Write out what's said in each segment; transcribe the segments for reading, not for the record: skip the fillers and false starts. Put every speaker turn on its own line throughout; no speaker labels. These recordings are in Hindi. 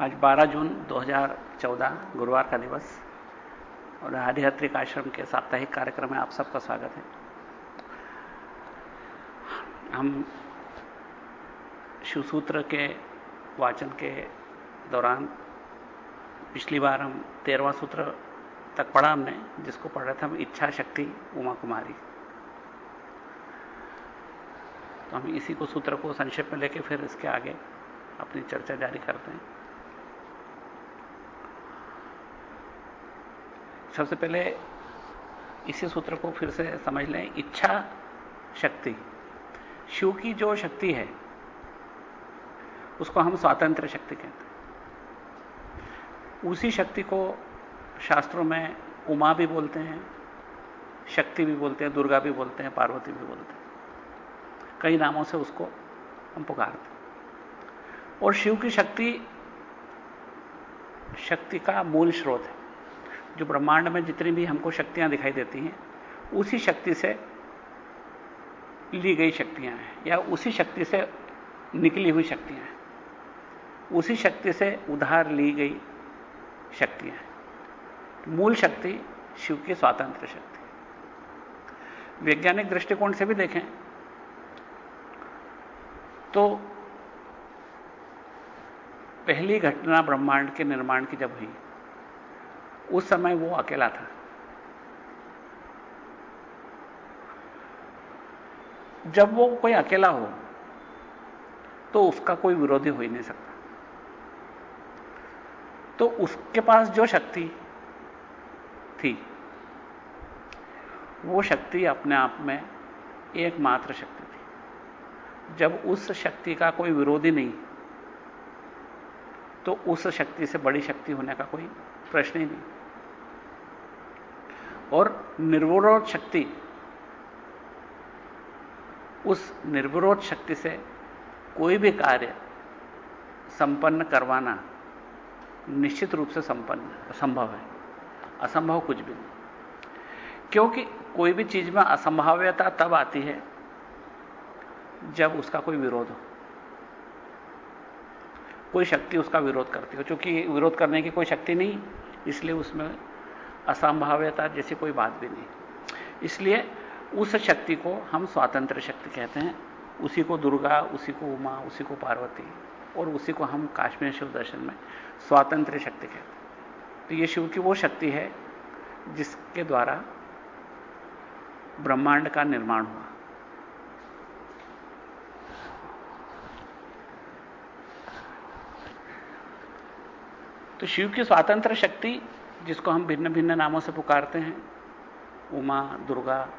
आज 12 जून 2014 गुरुवार का दिवस और हरिहत्रिक आश्रम के साप्ताहिक कार्यक्रम में आप सबका स्वागत है। हम शिवसूत्र के वाचन के दौरान पिछली बार हम 13वां सूत्र तक पढ़ा हमने, जिसको पढ़ रहे थे हम इच्छा शक्ति उमा कुमारी। तो हम इसी को सूत्र को संक्षेप में लेके फिर इसके आगे अपनी चर्चा जारी करते हैं। सबसे पहले इसी सूत्र को फिर से समझ लें। इच्छा शक्ति, शिव की जो शक्ति है उसको हम स्वातंत्र शक्ति कहते हैं। उसी शक्ति को शास्त्रों में उमा भी बोलते हैं, शक्ति भी बोलते हैं, दुर्गा भी बोलते हैं, पार्वती भी बोलते हैं। कई नामों से उसको हम पुकारते हैं। और शिव की शक्ति का मूल स्रोत है। जो ब्रह्मांड में जितनी भी हमको शक्तियां दिखाई देती हैं, उसी शक्ति से ली गई शक्तियां हैं, या उसी शक्ति से निकली हुई शक्तियां हैं, उसी शक्ति से उधार ली गई शक्तियां हैं। मूल शक्ति शिव की स्वातंत्र शक्ति। वैज्ञानिक दृष्टिकोण से भी देखें तो पहली घटना ब्रह्मांड के निर्माण की जब हुई, उस समय वो अकेला था। जब वो कोई अकेला हो तो उसका कोई विरोधी हो ही नहीं सकता। तो उसके पास जो शक्ति थी, वो शक्ति अपने आप में एकमात्र शक्ति थी। जब उस शक्ति का कोई विरोधी नहीं, तो उस शक्ति से बड़ी शक्ति होने का कोई प्रश्न ही नहीं। और निर्विरोध शक्ति, उस निर्विरोध शक्ति से कोई भी कार्य संपन्न करवाना निश्चित रूप से संभव है। असंभव कुछ भी नहीं। क्योंकि कोई भी चीज में असंभाव्यता तब आती है जब उसका कोई विरोध हो, कोई शक्ति उसका विरोध करती हो। क्योंकि विरोध करने की कोई शक्ति नहीं, इसलिए उसमें असंभाव्यता जैसी कोई बात भी नहीं। इसलिए उस शक्ति को हम स्वातंत्र शक्ति कहते हैं। उसी को दुर्गा, उसी को उमा, उसी को पार्वती, और उसी को हम काश्मीर शिव दर्शन में स्वातंत्र शक्ति कहते हैं। तो ये शिव की वो शक्ति है जिसके द्वारा ब्रह्मांड का निर्माण हुआ। तो शिव की स्वातंत्र शक्ति, जिसको हम भिन्न भिन्न नामों से पुकारते हैं, उमा, दुर्गा,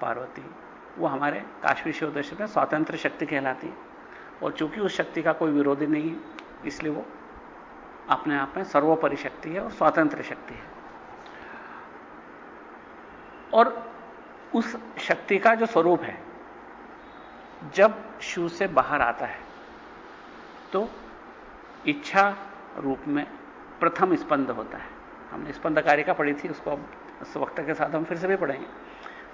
पार्वती, वो हमारे काश्मीर शिव दर्शन में स्वातंत्र शक्ति कहलाती है। और चूंकि उस शक्ति का कोई विरोधी नहीं, इसलिए वो अपने आप में सर्वोपरि शक्ति है और स्वातंत्र शक्ति है। और उस शक्ति का जो स्वरूप है, जब शिव से बाहर आता है तो इच्छा रूप में प्रथम स्पंद होता है। हमने स्पंद कारिका पढ़ी थी, उसको अब इस वक्त के साथ हम फिर से भी पढ़ेंगे।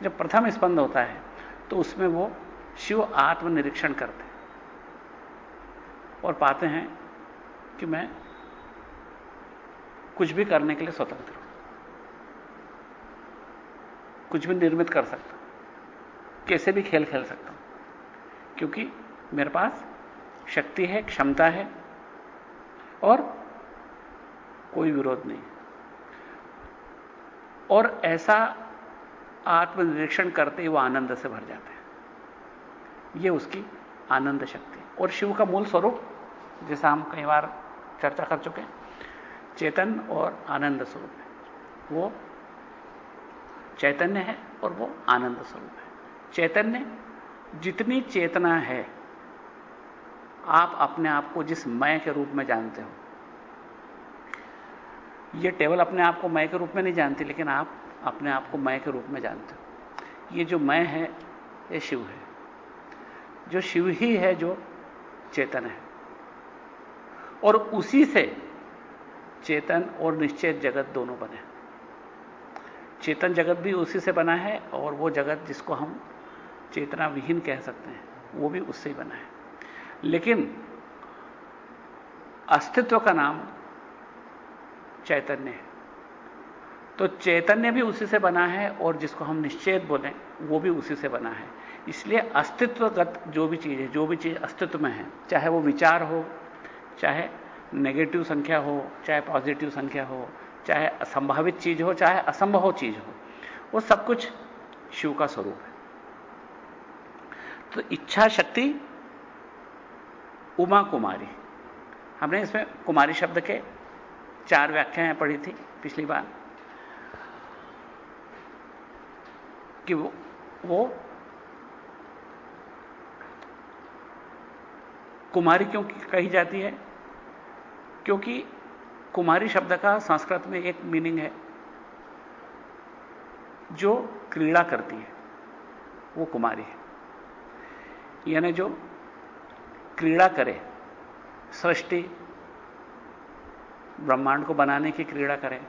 जब प्रथम स्पंद होता है तो उसमें वो शिव आत्मनिरीक्षण करते हैं और पाते हैं कि मैं कुछ भी करने के लिए स्वतंत्र हूं, कुछ भी निर्मित कर सकता हूं, कैसे भी खेल खेल सकता हूं, क्योंकि मेरे पास शक्ति है, क्षमता है और कोई विरोध नहीं। और ऐसा आत्मनिरीक्षण करते ही वो आनंद से भर जाते हैं। ये उसकी आनंद शक्ति। और शिव का मूल स्वरूप, जैसा हम कई बार चर्चा कर चुके हैं, चेतन और आनंद स्वरूप है। वो चैतन्य है और वो आनंद स्वरूप है। चैतन्य, जितनी चेतना है, आप अपने आप को जिस मैं के रूप में जानते हो, ये टेबल अपने आप को मैं के रूप में नहीं जानती, लेकिन आप अपने आप को मैं के रूप में जानते हो। ये जो मैं है, ये शिव है। जो शिव ही है जो चेतन है, और उसी से चेतन और निश्चेत जगत दोनों बने। चेतन जगत भी उसी से बना है, और वो जगत जिसको हम चेतना विहीन कह सकते हैं, वो भी उससे ही बना है। लेकिन अस्तित्व का नाम चैतन्य है। तो चैतन्य भी उसी से बना है और जिसको हम निश्चेत बोलें वो भी उसी से बना है। इसलिए अस्तित्वगत जो भी चीज है, जो भी चीज अस्तित्व में है, चाहे वो विचार हो, चाहे नेगेटिव संख्या हो, चाहे पॉजिटिव संख्या हो, चाहे असंभावित चीज हो, चाहे असंभव चीज हो, वो सब कुछ शिव का स्वरूप है। तो इच्छा शक्ति उमा कुमारी, हमने इसमें कुमारी शब्द के 4 व्याख्याएं पढ़ी थी पिछली बार कि वो कुमारी क्यों कही जाती है? क्योंकि कुमारी शब्द का संस्कृत में एक मीनिंग है, जो क्रीड़ा करती है वो कुमारी है। यानी जो क्रीड़ा करे, सृष्टि ब्रह्मांड को बनाने की क्रीड़ा करे,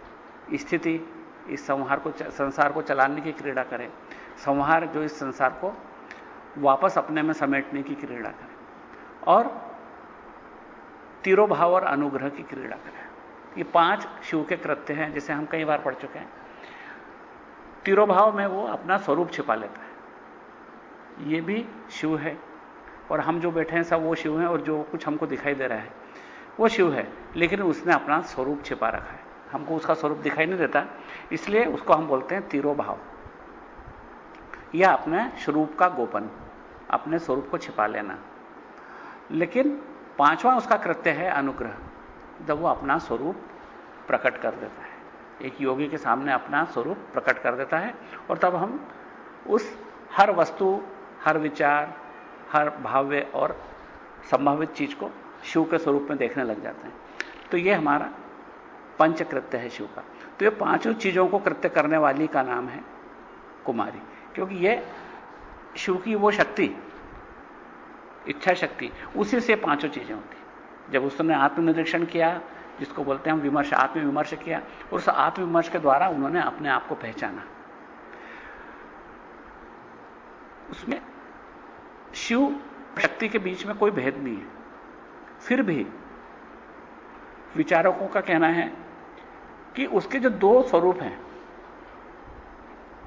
स्थिति इस संसार को चलाने की क्रीड़ा करे, संहार जो इस संसार को वापस अपने में समेटने की क्रीड़ा करे, और तिरोभाव और अनुग्रह की क्रीड़ा करे। ये 5 शिव के कृत्य हैं जिसे हम कई बार पढ़ चुके हैं। तिरोभाव में वो अपना स्वरूप छिपा लेता है, ये भी शिव है, और हम जो बैठे हैं सब वो शिव हैं, और जो कुछ हमको दिखाई दे रहा है वो शिव है, लेकिन उसने अपना स्वरूप छिपा रखा है, हमको उसका स्वरूप दिखाई नहीं देता, इसलिए उसको हम बोलते हैं तिरोभाव, या अपने स्वरूप का गोपन, अपने स्वरूप को छिपा लेना। लेकिन 5वां उसका कृत्य है अनुग्रह, जब वो अपना स्वरूप प्रकट कर देता है, एक योगी के सामने अपना स्वरूप प्रकट कर देता है, और तब हम उस हर वस्तु, हर विचार, हर भाव्य और संभावित चीज को शिव के स्वरूप में देखने लग जाते हैं। तो ये हमारा पंच कृत्य है शिव का। तो ये 5 चीजों को कृत्य करने वाली का नाम है कुमारी, क्योंकि ये शिव की वो शक्ति, इच्छा शक्ति, उसी से 5 चीजें होती। जब उसने आत्मनिरीक्षण किया, जिसको बोलते हैं हम विमर्श, आत्मविमर्श किया, और उस आत्मविमर्श के द्वारा उन्होंने अपने आप को पहचाना। उसमें शिव शक्ति के बीच में कोई भेद नहीं है। फिर भी विचारकों का कहना है कि उसके जो 2 स्वरूप हैं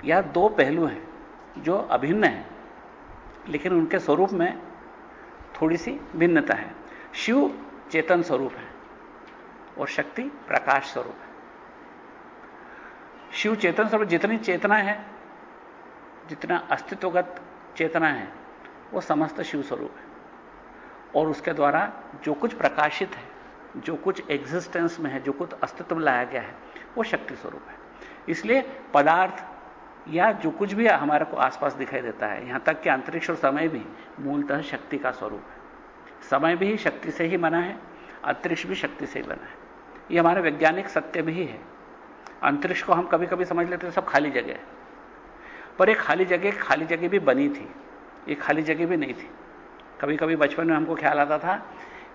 या 2 पहलू हैं जो अभिन्न हैं, लेकिन उनके स्वरूप में थोड़ी सी भिन्नता है। शिव चेतन स्वरूप है और शक्ति प्रकाश स्वरूप है। शिव चेतन स्वरूप, जितनी चेतना है, जितना अस्तित्वगत चेतना है, वो समस्त शिव स्वरूप है, और उसके द्वारा जो कुछ प्रकाशित है, जो कुछ एग्जिस्टेंस में है, जो कुछ अस्तित्व में लाया गया है, वो शक्ति स्वरूप है। इसलिए पदार्थ या जो कुछ भी हमारे को आसपास दिखाई देता है, यहां तक कि अंतरिक्ष और समय भी मूलतः शक्ति का स्वरूप है। समय भी शक्ति से ही बना है, अंतरिक्ष भी शक्ति से ही बना है। ये हमारा वैज्ञानिक सत्य भी है। अंतरिक्ष को हम कभी कभी समझ लेते हैं सब खाली जगह है, पर एक खाली जगह भी बनी थी, ये खाली जगह भी नहीं थी। कभी कभी बचपन में हमको ख्याल आता था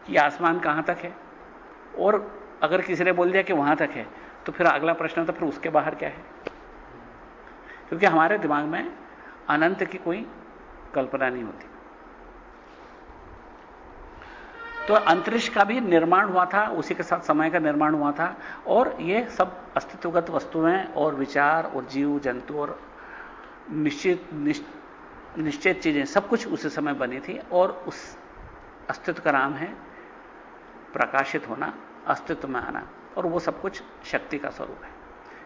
कि आसमान कहां तक है, और अगर किसी ने बोल दिया कि वहां तक है, तो फिर अगला प्रश्न था फिर उसके बाहर क्या है, क्योंकि हमारे दिमाग में अनंत की कोई कल्पना नहीं होती। तो अंतरिक्ष का भी निर्माण हुआ था, उसी के साथ समय का निर्माण हुआ था, और ये सब अस्तित्वगत वस्तुएं और विचार और जीव जंतु और निश्चित चीजें सब कुछ उसी समय बनी थी, और उस अस्तित्व का नाम है प्रकाशित होना, अस्तित्व में आना, और वो सब कुछ शक्ति का स्वरूप है।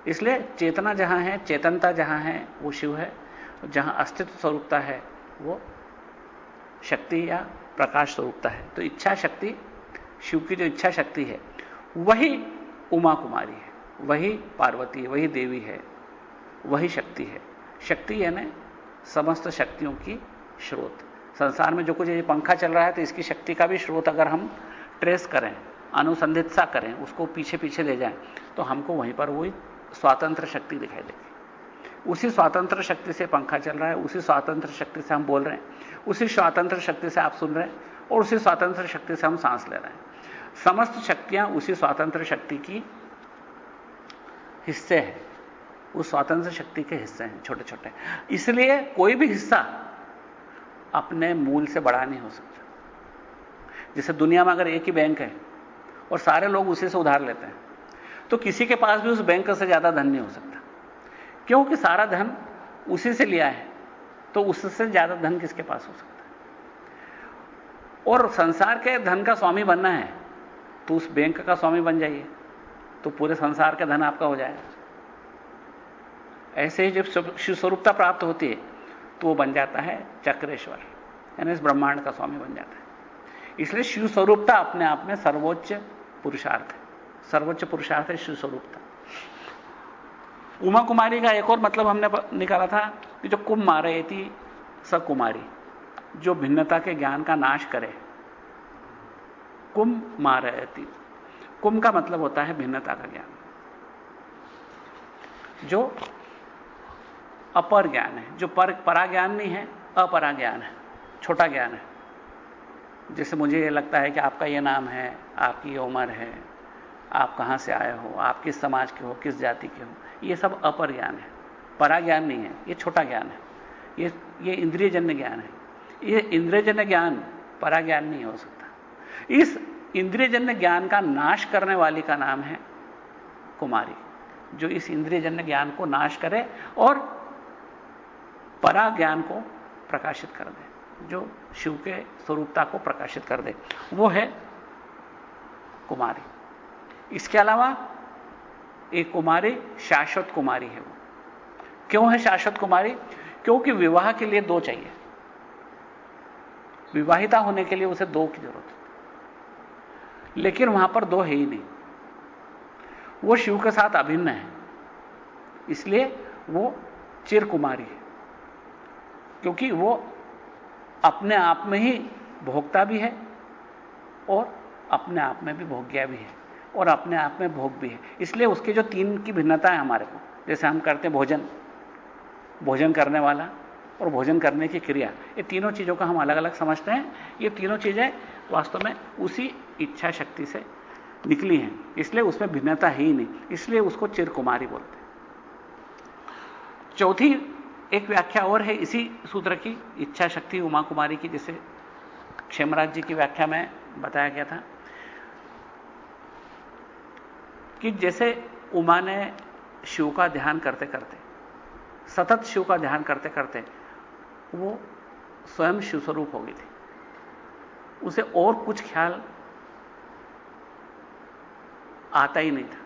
इसलिए चेतना जहां है, चेतनता जहां है, वो शिव है, जहां अस्तित्व स्वरूपता है वो शक्ति या प्रकाश स्वरूपता है। तो इच्छा शक्ति, शिव की जो इच्छा शक्ति है, वही उमा कुमारी है, वही पार्वती है, वही देवी है, वही शक्ति है। शक्ति यानी समस्त शक्तियों की स्रोत। संसार में जो कुछ ये पंखा चल रहा है, तो इसकी शक्ति का भी स्रोत अगर हम ट्रेस करें, अनुसंधित्सा करें, उसको पीछे पीछे ले जाएं, तो हमको वहीं पर वही स्वतंत्र शक्ति दिखाई देगी। उसी स्वतंत्र शक्ति से पंखा चल रहा है, उसी स्वतंत्र शक्ति से हम बोल रहे हैं, उसी स्वतंत्र शक्ति से आप सुन रहे हैं, और उसी स्वतंत्र शक्ति से हम सांस ले रहे हैं। समस्त शक्तियां उसी स्वतंत्र शक्ति की हिस्से हैं, उस स्वतंत्र शक्ति के हिस्से हैं, छोटे छोटे। इसलिए कोई भी हिस्सा अपने मूल से बड़ा नहीं हो सकता। जैसे दुनिया में अगर एक ही बैंक है और सारे लोग उसी से उधार लेते हैं, तो किसी के पास भी उस बैंक से ज्यादा धन नहीं हो सकता, क्योंकि सारा धन उसी से लिया है, तो उससे ज्यादा धन किसके पास हो सकता है? और संसार के धन का स्वामी बनना है तो उस बैंक का स्वामी बन जाइए, तो पूरे संसार का धन आपका हो जाएगा। ऐसे ही जब शिव स्वरूपता प्राप्त होती है तो वो बन जाता है चक्रेश्वर, यानी इस ब्रह्मांड का स्वामी बन जाता है। इसलिए शिव स्वरूपता अपने आप में सर्वोच्च पुरुषार्थ है, सर्वोच्च पुरुषार्थ है शिव स्वरूपता। उमा कुमारी का एक और मतलब हमने निकाला था कि जो कुम मारयति स कुमारी, जो भिन्नता के ज्ञान का नाश करे। कुम मारयति, कुम का मतलब होता है भिन्नता का ज्ञान, जो अपर ज्ञान है, जो परा ज्ञान नहीं है, अपरा ज्ञान है, छोटा ज्ञान है। जैसे मुझे ये लगता है कि आपका ये नाम है, आपकी ये उम्र है, आप कहां से आए हो, आप किस समाज के हो, किस जाति के हो, ये सब अपर ज्ञान है, परा ज्ञान नहीं है, ये छोटा ज्ञान है, ये इंद्रियजन्य ज्ञान है। ये इंद्रियजन्य ज्ञान परा ज्ञान नहीं हो सकता। इस इंद्रियजन्य ज्ञान का नाश करने वाली का नाम है कुमारी, जो इस इंद्रियजन्य ज्ञान को नाश करे और परा ज्ञान को प्रकाशित कर दे, जो शिव के स्वरूपता को प्रकाशित कर दे, वो है कुमारी। इसके अलावा एक कुमारी शाश्वत कुमारी है। वो क्यों है शाश्वत कुमारी? क्योंकि विवाह के लिए दो चाहिए, विवाहिता होने के लिए उसे दो की जरूरत है, लेकिन वहां पर दो है ही नहीं। वो शिव के साथ अभिन्न है, इसलिए वो चिर कुमारी है, क्योंकि वो अपने आप में ही भोक्ता भी है और अपने आप में भी भोग्या भी है और अपने आप में भोग भी है। इसलिए उसके जो तीन की भिन्नता है हमारे को, जैसे हम करते हैं भोजन, भोजन करने वाला और भोजन करने की क्रिया, ये तीनों चीजों का हम अलग अलग समझते हैं। ये तीनों चीजें वास्तव में उसी इच्छा शक्ति से निकली हैं, इसलिए उसमें भिन्नता है ही नहीं, इसलिए उसको चिर कुमारी बोलते हैं। चौथी एक व्याख्या और है इसी सूत्र की, इच्छा शक्ति उमा कुमारी की, जिसे क्षेमराज जी की व्याख्या में बताया गया था कि जैसे उमा ने शिव का ध्यान करते करते, सतत शिव का ध्यान करते करते वो स्वयं शिव स्वरूप हो गई थी, उसे और कुछ ख्याल आता ही नहीं था,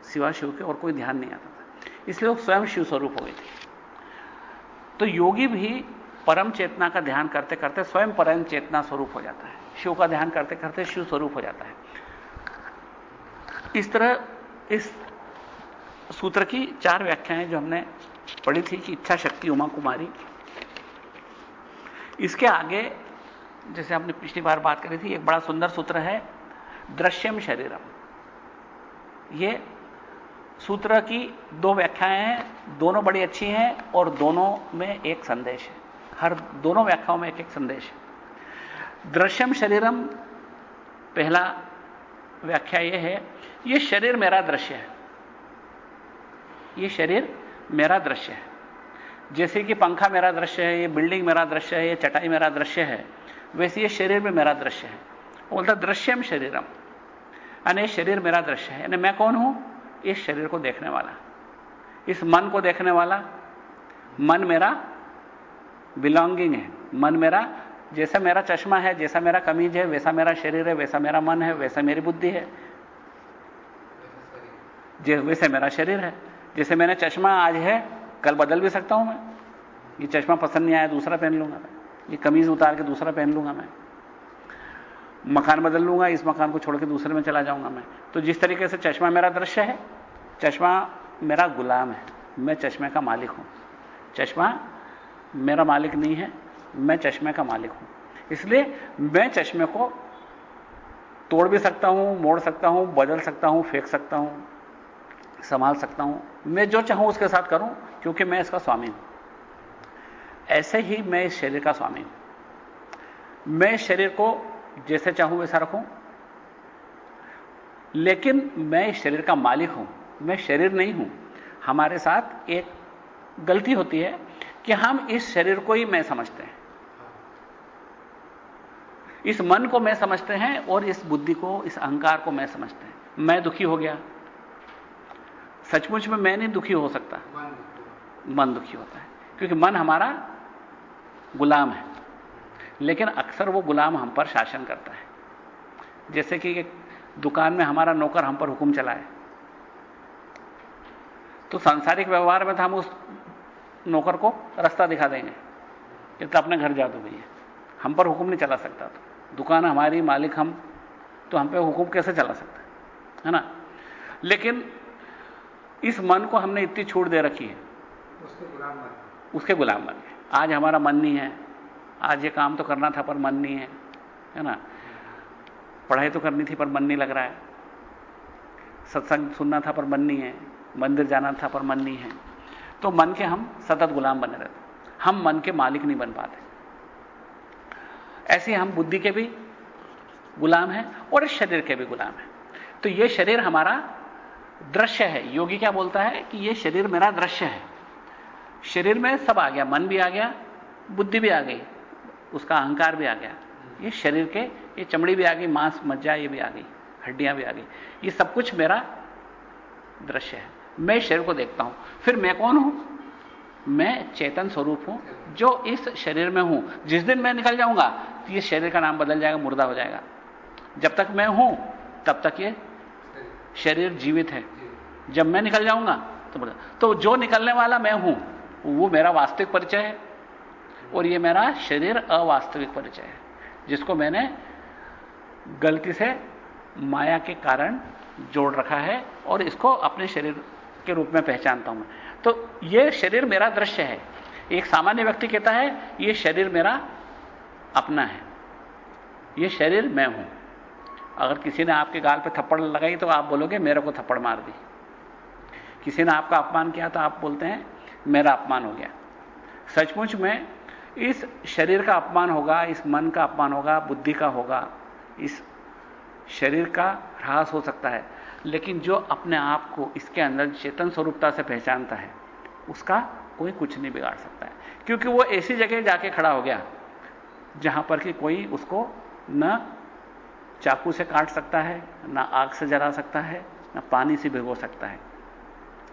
सिवा शिव के और कोई ध्यान नहीं आता था, इसलिए वो स्वयं शिव स्वरूप हो गई थी। तो योगी भी परम चेतना का ध्यान करते करते स्वयं परम चेतना स्वरूप हो जाता है, शिव का ध्यान करते करते शिव स्वरूप हो जाता है। इस तरह इस सूत्र की चार व्याख्याएं जो हमने पढ़ी थी कि इच्छा शक्ति उमा कुमारी, इसके आगे जैसे हमने पिछली बार बात करी थी, एक बड़ा सुंदर सूत्र है दृश्यम शरीरम। ये सूत्र की दो व्याख्याएं हैं, दोनों बड़ी अच्छी हैं और दोनों में एक संदेश है, दोनों व्याख्याओं में एक एक संदेश है। दृश्यम शरीरम, पहला व्याख्या यह है, यह शरीर मेरा दृश्य है, यह शरीर मेरा दृश्य है। जैसे कि पंखा मेरा दृश्य है, यह बिल्डिंग मेरा दृश्य है, यह चटाई मेरा दृश्य है, वैसे यह शरीर भी मेरा दृश्य है। बोलता दृश्यम शरीरम, यानी शरीर मेरा दृश्य है, यानी मैं कौन हूं? इस शरीर को देखने वाला, इस मन को देखने वाला। मन मेरा बिलोंगिंग है, मन मेरा, जैसा मेरा चश्मा है, जैसा मेरा कमीज है, वैसा मेरा शरीर है, वैसा मेरा मन है, वैसा मेरी बुद्धि है, वैसे मेरा शरीर है। जैसे मैंने चश्मा आज है, कल बदल भी सकता हूं मैं, ये चश्मा पसंद नहीं आया दूसरा पहन लूंगा मैं, ये कमीज उतार के दूसरा पहन लूंगा मैं, मकान बदल लूंगा, इस मकान को छोड़ के दूसरे में चला जाऊंगा मैं। तो जिस तरीके से चश्मा मेरा दृश्य है, चश्मा मेरा गुलाम है, मैं चश्मे का मालिक हूं। चश्मा मेरा मालिक नहीं है, मैं चश्मे का मालिक हूं। इसलिए मैं चश्मे को तोड़ भी सकता हूं, मोड़ सकता हूं, बदल सकता हूं, फेंक सकता हूं, संभाल सकता हूं, मैं जो चाहूं उसके साथ करूं, क्योंकि मैं इसका स्वामी हूं। ऐसे ही मैं इस शरीर का स्वामी हूं। मैं इस शरीर को जैसे चाहूं वैसा रखूं, लेकिन मैं इस शरीर का मालिक हूं, मैं शरीर नहीं हूं। हमारे साथ एक गलती होती है कि हम इस शरीर को ही मैं समझते हैं। इस मन को मैं समझते हैं और इस बुद्धि को, इस अहंकार को मैं समझते हैं। मैं दुखी हो गया, सचमुच में मैं नहीं दुखी हो सकता, मन दुखी होता है, क्योंकि मन हमारा गुलाम है। लेकिन अक्सर वो गुलाम हम पर शासन करता है। जैसे कि एक दुकान में हमारा नौकर हम पर हुक्म चलाए, तो सांसारिक व्यवहार में तो हम उस नौकर को रास्ता दिखा देंगे कि तो अपने घर जा दो भैया, हम पर हुक्म नहीं चला सकता। तो दुकान हमारी, मालिक हम, तो हम पे हुक्म कैसे चला सकता है ना? लेकिन इस मन को हमने इतनी छूट दे रखी है, उसके गुलाम बन गए। आज हमारा मन नहीं है, आज ये काम तो करना था पर मन नहीं है ना? पढ़ाई तो करनी थी पर मन नहीं लग रहा है, सत्संग सुनना था पर मन नहीं है, मंदिर जाना था पर मन नहीं है। तो मन के हम सतत गुलाम बने रहते, हम मन के मालिक नहीं बन पाते। ऐसे हम बुद्धि के भी गुलाम हैं और इस शरीर के भी गुलाम हैं। तो ये शरीर हमारा दृश्य है। योगी क्या बोलता है कि ये शरीर मेरा दृश्य है। शरीर में सब आ गया, मन भी आ गया, बुद्धि भी आ गई, उसका अहंकार भी आ गया, ये शरीर के, ये चमड़ी भी आ गई, मांस मज्जा ये भी आ गई, हड्डियां भी आ गई, ये सब कुछ मेरा दृश्य है। मैं शरीर को देखता हूं। फिर मैं कौन हूं? मैं चेतन स्वरूप हूं जो इस शरीर में हूं। जिस दिन मैं निकल जाऊंगा तो ये शरीर का नाम बदल जाएगा, मुर्दा हो जाएगा। जब तक मैं हूं तब तक ये शरीर जीवित है। जब मैं निकल जाऊंगा तो जो निकलने वाला मैं हूं वो मेरा वास्तविक परिचय है और ये मेरा शरीर अवास्तविक परिचय है, जिसको मैंने गलती से माया के कारण जोड़ रखा है और इसको अपने शरीर के रूप में पहचानता हूं मैं। तो ये शरीर मेरा दृश्य है। एक सामान्य व्यक्ति कहता है ये शरीर मेरा अपना है, ये शरीर मैं हूं। अगर किसी ने आपके गाल पे थप्पड़ लगाई तो आप बोलोगे मेरे को थप्पड़ मार दी। किसी ने आपका अपमान किया तो आप बोलते हैं मेरा अपमान हो गया। सचमुच में इस शरीर का अपमान होगा, इस मन का अपमान होगा, बुद्धि का होगा, इस शरीर का ह्रास हो सकता है, लेकिन जो अपने आप को इसके अंदर चेतन स्वरूपता से पहचानता है उसका कोई कुछ नहीं बिगाड़ सकता है, क्योंकि वो ऐसी जगह जाके खड़ा हो गया जहां पर कि कोई उसको न चाकू से काट सकता है, न आग से जला सकता है, न पानी से भिगो सकता है।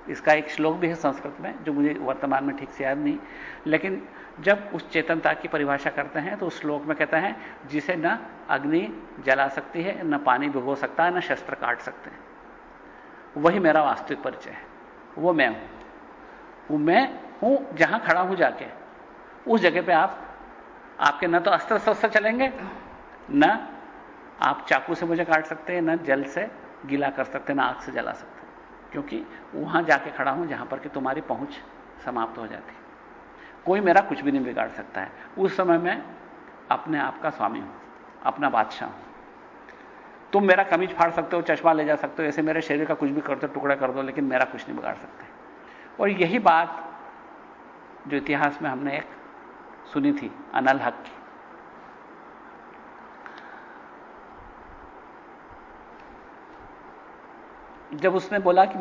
इसका एक श्लोक भी है संस्कृत में जो मुझे वर्तमान में ठीक से याद नहीं, लेकिन जब उस चेतनता की परिभाषा करते हैं तो उस श्लोक में कहता है जिसे न अग्नि जला सकती है, न पानी भिगो सकता है, न शस्त्र काट सकते हैं। वही मेरा वास्तविक परिचय है, वो मैं हूं। वो मैं हूं जहां खड़ा हूं जाके, उस जगह पे आपके न तो अस्त्र शस्त्र चलेंगे, न आप चाकू से मुझे काट सकते हैं, न जल से गीला कर सकते हैं, न आग से जला सकते हैं, क्योंकि वहां जाके खड़ा हूं जहां पर कि तुम्हारी पहुंच समाप्त हो जाती है। कोई मेरा कुछ भी नहीं बिगाड़ सकता है। उस समय मैं अपने आप का स्वामी हूं, अपना बादशाह हूं। तुम मेरा कमीज फाड़ सकते हो, चश्मा ले जा सकते हो, ऐसे मेरे शरीर का कुछ भी कर दो, टुकड़ा कर दो, लेकिन मेरा कुछ नहीं बिगाड़ सकते। और यही बात जो इतिहास में हमने एक सुनी थी अनल हक की। जब उसने बोला कि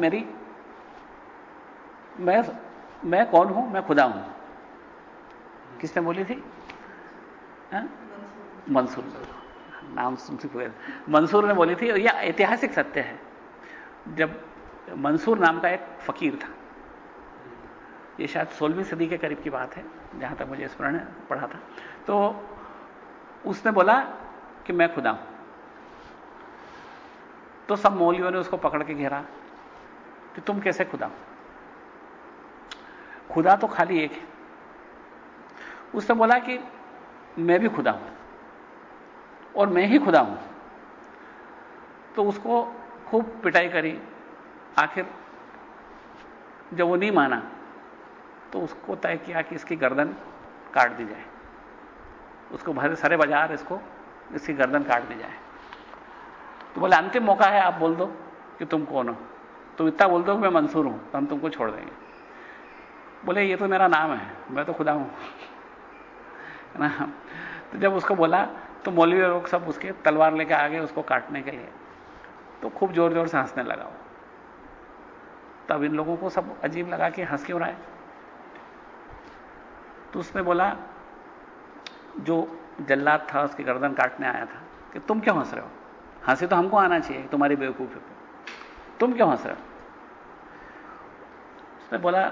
मैं कौन हूं? मैं खुदा हूं। किसने बोली थी? मंसूर, नाम सुनते मंसूर ने बोली थी। और यह ऐतिहासिक सत्य है। जब मंसूर नाम का एक फकीर था, यह शायद 16वीं सदी के करीब की बात है जहां तक मुझे स्मरण पढ़ा था, तो उसने बोला कि मैं खुदा हूं। तो सब मौलवियों ने उसको पकड़ के घेरा कि तुम कैसे खुदा हो? खुदा तो खाली एक है। उसने बोला कि मैं भी खुदा हूं और मैं ही खुदा हूं। तो उसको खूब पिटाई करी। आखिर जब वो नहीं माना तो उसको तय किया कि इसकी गर्दन काट दी जाए। उसको भरे सारे बाजार इसकी गर्दन काट दी जाए। तो बोले अंतिम मौका है, आप बोल दो कि तुम कौन हो। तुम इतना बोल दो कि मैं मंसूर हूं तो हम तुमको छोड़ देंगे। बोले ये तो मेरा नाम है, मैं तो खुदा हूं ना। तो जब उसको बोला तो मौलवी लोग सब उसके तलवार लेकर आ गए उसको काटने के लिए। तो खूब जोर जोर से हंसने लगा वो। तब इन लोगों को सब अजीब लगा कि हंस क्यों रहा है। तो उसने बोला जो जल्लाद था, उसकी गर्दन काटने आया था कि तुम क्यों हंस रहे हो? हंसी तो हमको आना चाहिए तुम्हारी बेवकूफी पे, तुम क्यों हंस रहे हो? उसने बोला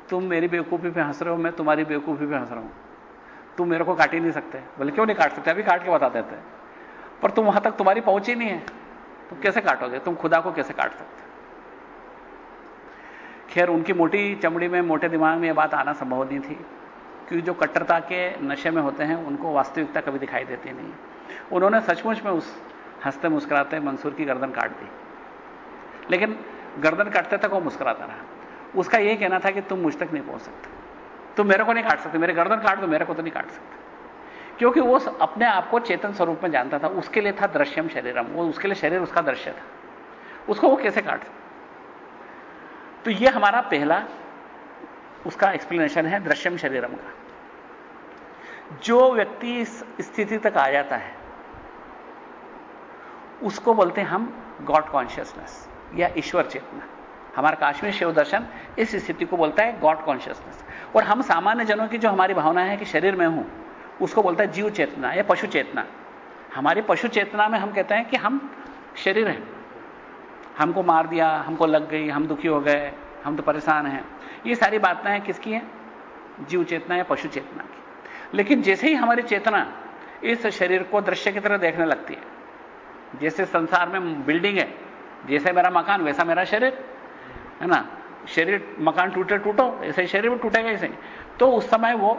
तुम मेरी बेवकूफी पे हंस रहे हो, मैं तुम्हारी बेवकूफी पे हंस रहा हूं, तुम मेरे को काट ही नहीं सकते। बोले क्यों नहीं काट सकते? अभी काट के बता देते हैं। पर तुम वहां तक तुम्हारी पहुंच ही नहीं है, तुम कैसे काटोगे? तुम खुदा को कैसे काट सकते? खैर उनकी मोटी चमड़ी में, मोटे दिमाग में यह बात आना संभव नहीं थी, क्योंकि जो कट्टरता के नशे में होते हैं उनको वास्तविकता कभी दिखाई देती नहीं। उन्होंने सचमुच में उस हंसते मुस्कुराते मंसूर की गर्दन काट दी, लेकिन गर्दन काटते तक वो मुस्कुराता रहा। उसका यह कहना था कि तुम मुझ तक नहीं पहुंच सकते, तुम मेरे को नहीं काट सकते, मेरे गर्दन काट दो, मेरे को तो नहीं काट सकते। क्योंकि वो अपने आप को चेतन स्वरूप में जानता था। उसके लिए था दृश्यम शरीरम, वो उसके लिए शरीर उसका दृश्य था, उसको वो कैसे काट सकता? तो ये हमारा पहला उसका एक्सप्लेनेशन है दृश्यम शरीरम का। जो व्यक्ति इस स्थिति तक आ जाता है उसको बोलते हैं हम गॉड कॉन्शियसनेस या ईश्वर चेतना। हमारा काश्मीर शिव दर्शन इस स्थिति को बोलता है गॉड कॉन्शियसनेस। और हम सामान्य जनों की जो हमारी भावना है कि शरीर में हूं, उसको बोलता है जीव चेतना या पशु चेतना। हमारी पशु चेतना में हम कहते हैं कि हम शरीर हैं, हमको मार दिया, हमको लग गई, हम दुखी हो गए, हम तो परेशान हैं। ये सारी बातें हैं किसकी हैं? जीव चेतना या पशु चेतना की। लेकिन जैसे ही हमारी चेतना इस शरीर को दृश्य की तरह देखने लगती है, जैसे संसार में बिल्डिंग है, जैसे मेरा मकान वैसा मेरा शरीर है ना, शरीर मकान टूटे टूटो, ऐसे ही शरीर भी टूटेगा ऐसे। तो उस समय वो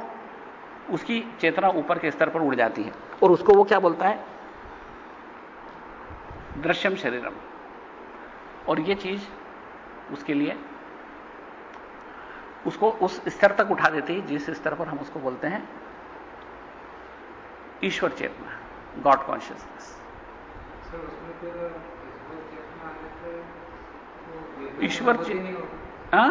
उसकी चेतना ऊपर के स्तर पर उड़ जाती है और उसको वो क्या बोलता है? दृश्यम शरीरम। और ये चीज उसके लिए उसको उस स्तर तक उठा देती है जिस स्तर पर हम उसको बोलते हैं ईश्वर चेतना, गॉड कॉन्शियसनेस। ईश्वर चेतना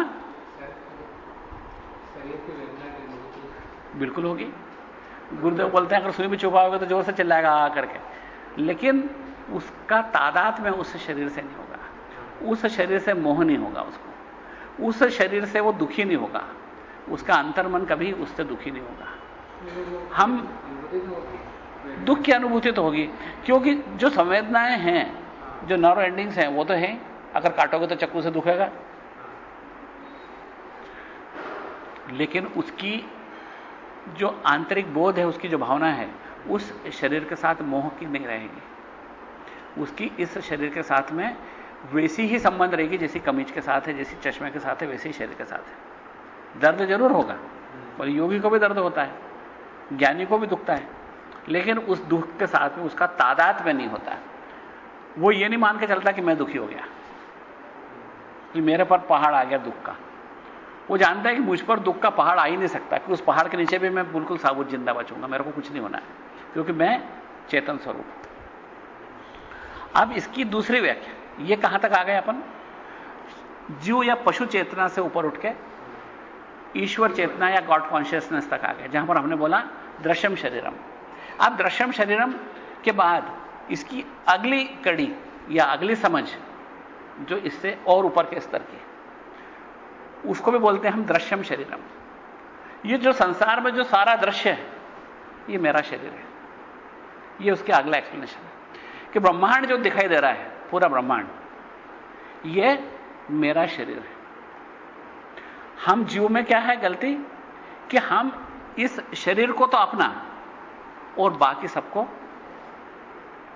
बिल्कुल होगी। गुरुदेव बोलते हैं अगर सुई भी छुपाओगे तो जोर से चिल्लाएगा आ करके, लेकिन उसका तादाद में उस शरीर से नहीं होगा, उस शरीर से मोह नहीं होगा उसको, उस शरीर से वो दुखी नहीं होगा, उसका अंतर्मन कभी उससे दुखी नहीं होगा। हम दुख की अनुभूति तो होगी, क्योंकि जो संवेदनाएं हैं, जो नर्व एंडिंग्स हैं वो तो हैं। अगर काटोगे तो चक्कू से दुखेगा, लेकिन उसकी जो आंतरिक बोध है, उसकी जो भावना है, उस शरीर के साथ मोह की नहीं रहेगी। उसकी इस शरीर के साथ में वैसी ही संबंध रहेगी जैसी कमीज के साथ है, जैसी चश्मे के साथ है, वैसे ही शरीर के साथ है। दर्द जरूर होगा, और योगी को भी दर्द होता है, ज्ञानी को भी दुखता है, लेकिन उस दुख के साथ में उसका तादाद में नहीं होता है। वो ये नहीं मान के चलता कि मैं दुखी हो गया, कि मेरे पर पहाड़ आ गया दुख का। वो जानता है कि मुझ पर दुख का पहाड़ आ ही नहीं सकता, कि उस पहाड़ के नीचे भी मैं बिल्कुल साबुत जिंदा बचूंगा, मेरे को कुछ नहीं होना है, क्योंकि मैं चेतन स्वरूप हूं। अब इसकी दूसरी व्याख्या, ये कहां तक आ गए अपन? जीव या पशु चेतना से ऊपर उठ के ईश्वर चेतना या गॉड कॉन्शियसनेस तक आ गए, जहां पर हमने बोला दृश्यम शरीरम। अब दृश्यम शरीरम के बाद इसकी अगली कड़ी या अगली समझ जो इससे और ऊपर के स्तर की, उसको भी बोलते हैं हम दृश्यम शरीरम। ये जो संसार में जो सारा दृश्य है, ये मेरा शरीर है। ये उसके अगला एक्सप्लेनेशन है कि ब्रह्मांड जो दिखाई दे रहा है, पूरा ब्रह्मांड, ये मेरा शरीर है। हम जीव में क्या है गलती कि हम इस शरीर को तो अपना और बाकी सबको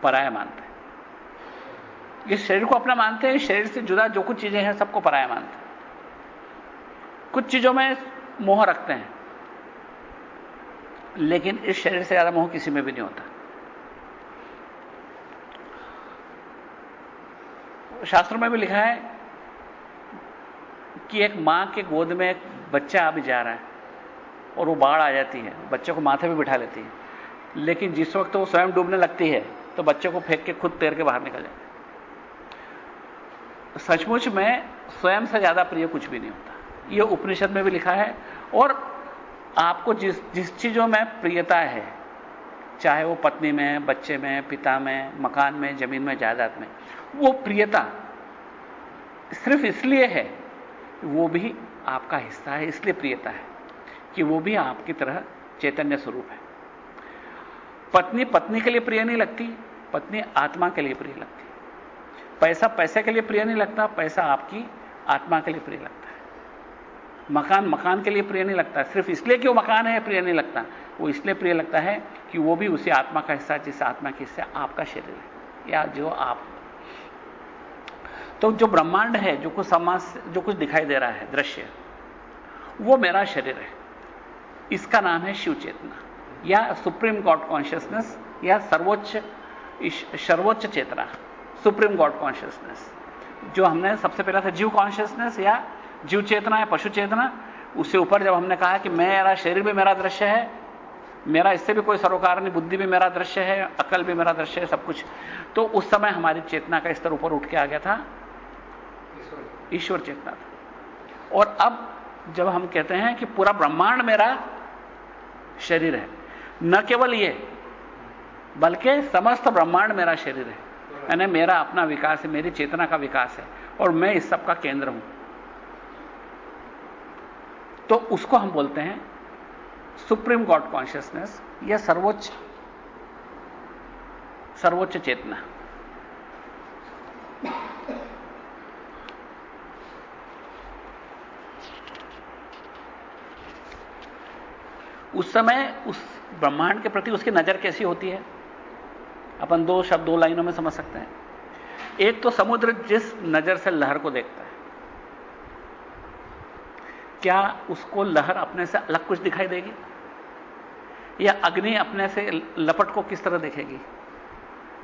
पराया मानते हैं। इस शरीर को अपना मानते हैं, इस शरीर से जुदा जो कुछ चीजें हैं सबको पराया मानते हैं। कुछ चीजों में मोह रखते हैं, लेकिन इस शरीर से ज्यादा मोह किसी में भी नहीं होता। शास्त्रों में भी लिखा है कि एक मां के गोद में एक बच्चा अभी जा रहा है और वो बाढ़ आ जाती है, बच्चे को माथे पे बिठा लेती है, लेकिन जिस वक्त वो स्वयं डूबने लगती है तो बच्चे को फेंक के खुद तैर के बाहर निकल जाता है। सचमुच में स्वयं से ज्यादा प्रिय कुछ भी नहीं होता। यह उपनिषद में भी लिखा है। और आपको जिस चीजों में प्रियता है, चाहे वो पत्नी में, बच्चे में, पिता में, मकान में, जमीन में, जायदाद में, वो प्रियता सिर्फ इसलिए है, वो भी आपका हिस्सा है, इसलिए प्रियता है कि वो भी आपकी तरह चैतन्य स्वरूप है। पत्नी पत्नी के लिए प्रिय नहीं लगती, पत्नी आत्मा के लिए प्रिय लगती। पैसा पैसे के लिए प्रिय नहीं लगता, पैसा आपकी आत्मा के लिए प्रिय लगता है। मकान मकान के लिए प्रिय नहीं लगता, सिर्फ इसलिए कि वो मकान है प्रिय नहीं लगता, वो इसलिए प्रिय लगता है कि वो भी उसी आत्मा का हिस्सा, जिस आत्मा के हिस्सा आपका शरीर है या जो आप। तो जो ब्रह्मांड है, जो कुछ समाज, जो कुछ दिखाई दे रहा है दृश्य, वो मेरा शरीर है। इसका नाम है शिव चेतना या सुप्रीम गॉड कॉन्शियसनेस या सर्वोच्च चेतना, सुप्रीम गॉड कॉन्शियसनेस। जो हमने सबसे पहला था जीव कॉन्शियसनेस या जीव चेतना या पशु चेतना, उससे ऊपर जब हमने कहा कि मेरा शरीर भी मेरा दृश्य है, मेरा इससे भी कोई सरोकार नहीं, बुद्धि भी मेरा दृश्य है, अकल भी मेरा दृश्य है, सब कुछ, तो उस समय हमारी चेतना का स्तर ऊपर उठ के आ गया था, ईश्वर चेतना था। और अब जब हम कहते हैं कि पूरा ब्रह्मांड मेरा शरीर है, न केवल ये बल्कि समस्त ब्रह्मांड मेरा शरीर है, यानी मेरा अपना विकास है, मेरी चेतना का विकास है और मैं इस सब का केंद्र हूं, तो उसको हम बोलते हैं सुप्रीम गॉड कॉन्शियसनेस या सर्वोच्च चेतना। उस समय उस ब्रह्मांड के प्रति उसकी नजर कैसी होती है, अपन दो शब्द दो लाइनों में समझ सकते हैं। एक तो समुद्र जिस नजर से लहर को देखता है, क्या उसको लहर अपने से अलग कुछ दिखाई देगी, या अग्नि अपने से लपट को किस तरह देखेगी?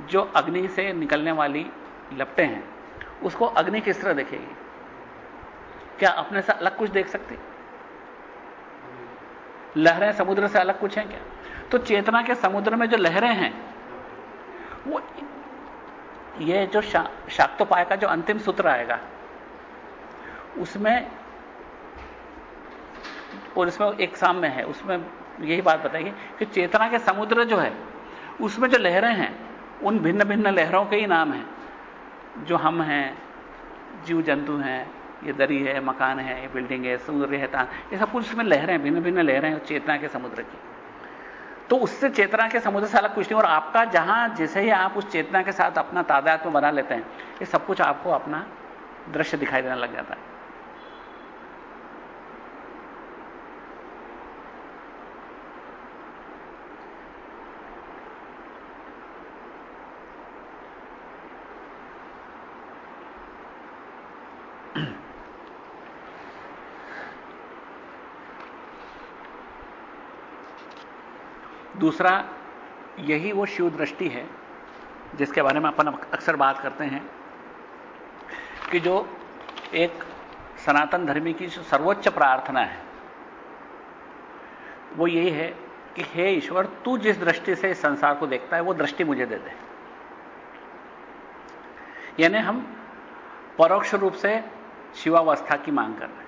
जो अग्नि से निकलने वाली लपटें हैं उसको अग्नि किस तरह देखेगी? क्या अपने से अलग कुछ देख सकती? लहरें समुद्र से अलग कुछ हैं क्या? तो चेतना के समुद्र में जो लहरें हैं, वो ये जो शाक्तोपाय का जो अंतिम सूत्र आएगा उसमें, और इसमें एक साम्य है, उसमें यही बात बताएगी कि चेतना के समुद्र जो है उसमें जो लहरें हैं उन भिन्न भिन्न लहरों के ही नाम हैं। जो हम हैं, जीव जंतु हैं, ये दरी है, मकान है, ये बिल्डिंग है, समुद्र है, ये सब कुछ उसमें लहरें, भिन्न भिन्न लहरें हैं चेतना के समुद्र की। तो उससे चेतना के समुद्र से अलग कुछ नहीं। और आपका जहां जैसे ही आप उस चेतना के साथ अपना तादात्म्य बना लेते हैं, ये सब कुछ आपको अपना दृश्य दिखाई देने लग जाता है। दूसरा, यही वो शिव दृष्टि है जिसके बारे में अपन अक्सर बात करते हैं कि जो एक सनातन धर्मी की जो सर्वोच्च प्रार्थना है वो यही है कि हे ईश्वर, तू जिस दृष्टि से इस संसार को देखता है वो दृष्टि मुझे दे दे। यानी हम परोक्ष रूप से शिवावस्था की मांग कर रहे हैं।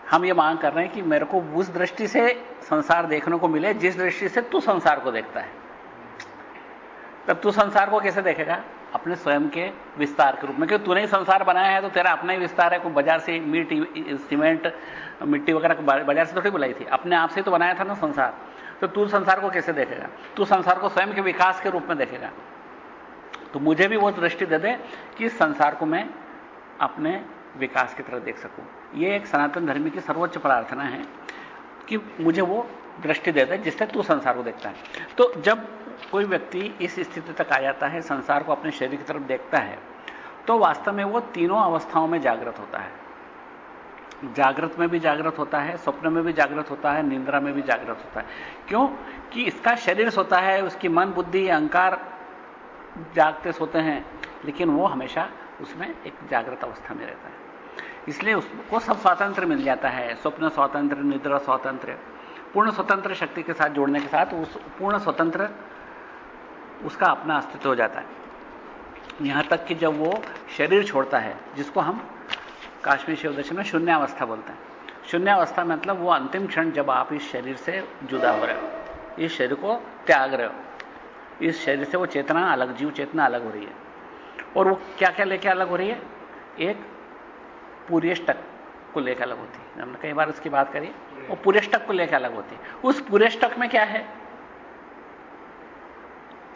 हम ये मांग कर रहे हैं कि मेरे को उस दृष्टि से संसार देखने को मिले जिस दृष्टि से तू संसार को देखता है। तब तू संसार को कैसे देखेगा? अपने स्वयं के विस्तार के रूप में, क्योंकि तूने ही संसार बनाया है तो तेरा अपना ही विस्तार है। कोई बाजार से सीमेंट मिट्टी वगैरह बाजार से थोड़ी बुलाई थी, अपने आप से तो बनाया था ना संसार। तो तू संसार को कैसे देखेगा? तू संसार को स्वयं के विकास के रूप में देखेगा। तो मुझे भी वो दृष्टि दे दे कि इस संसार को मैं अपने विकास की तरह देख सकूं। ये एक सनातन धर्मी की सर्वोच्च प्रार्थना है कि मुझे वो दृष्टि दे दे जिससे तू संसार को देखता है। तो जब कोई व्यक्ति इस स्थिति तक आ जाता है, संसार को अपने शरीर की तरफ देखता है, तो वास्तव में वो तीनों अवस्थाओं में जागृत होता है। जागृत में भी जागृत होता है, स्वप्न में भी जागृत होता है, निद्रा में भी जागृत होता है। क्यों? कि इसका शरीर सोता है, उसकी मन बुद्धि अहंकार जागते सोते हैं, लेकिन वो हमेशा उसमें एक जागृत अवस्था में रहता है। इसलिए उसको सब स्वातंत्र मिल जाता है, स्वप्न स्वातंत्र, निद्रा स्वातंत्र। पूर्ण स्वतंत्र शक्ति के साथ जोड़ने के साथ उस पूर्ण स्वतंत्र उसका अपना अस्तित्व हो जाता है। यहां तक कि जब वो शरीर छोड़ता है, जिसको हम काश्मीर शिव दर्शन में शून्यावस्था बोलते हैं। शून्यावस्था मतलब वो अंतिम क्षण जब आप इस शरीर से जुदा हो रहे हो, इस शरीर को त्याग रहे हो, इस शरीर से वो चेतना अलग, जीव चेतना अलग हो रही है। और वो क्या क्या लेके अलग हो रही है? एक पुरेष्टक को लेकर अलग होती है। हमने कई बार उसकी बात करी। वो पुरेष्टक को लेकर अलग होती है। उस पुरेष्टक में क्या है?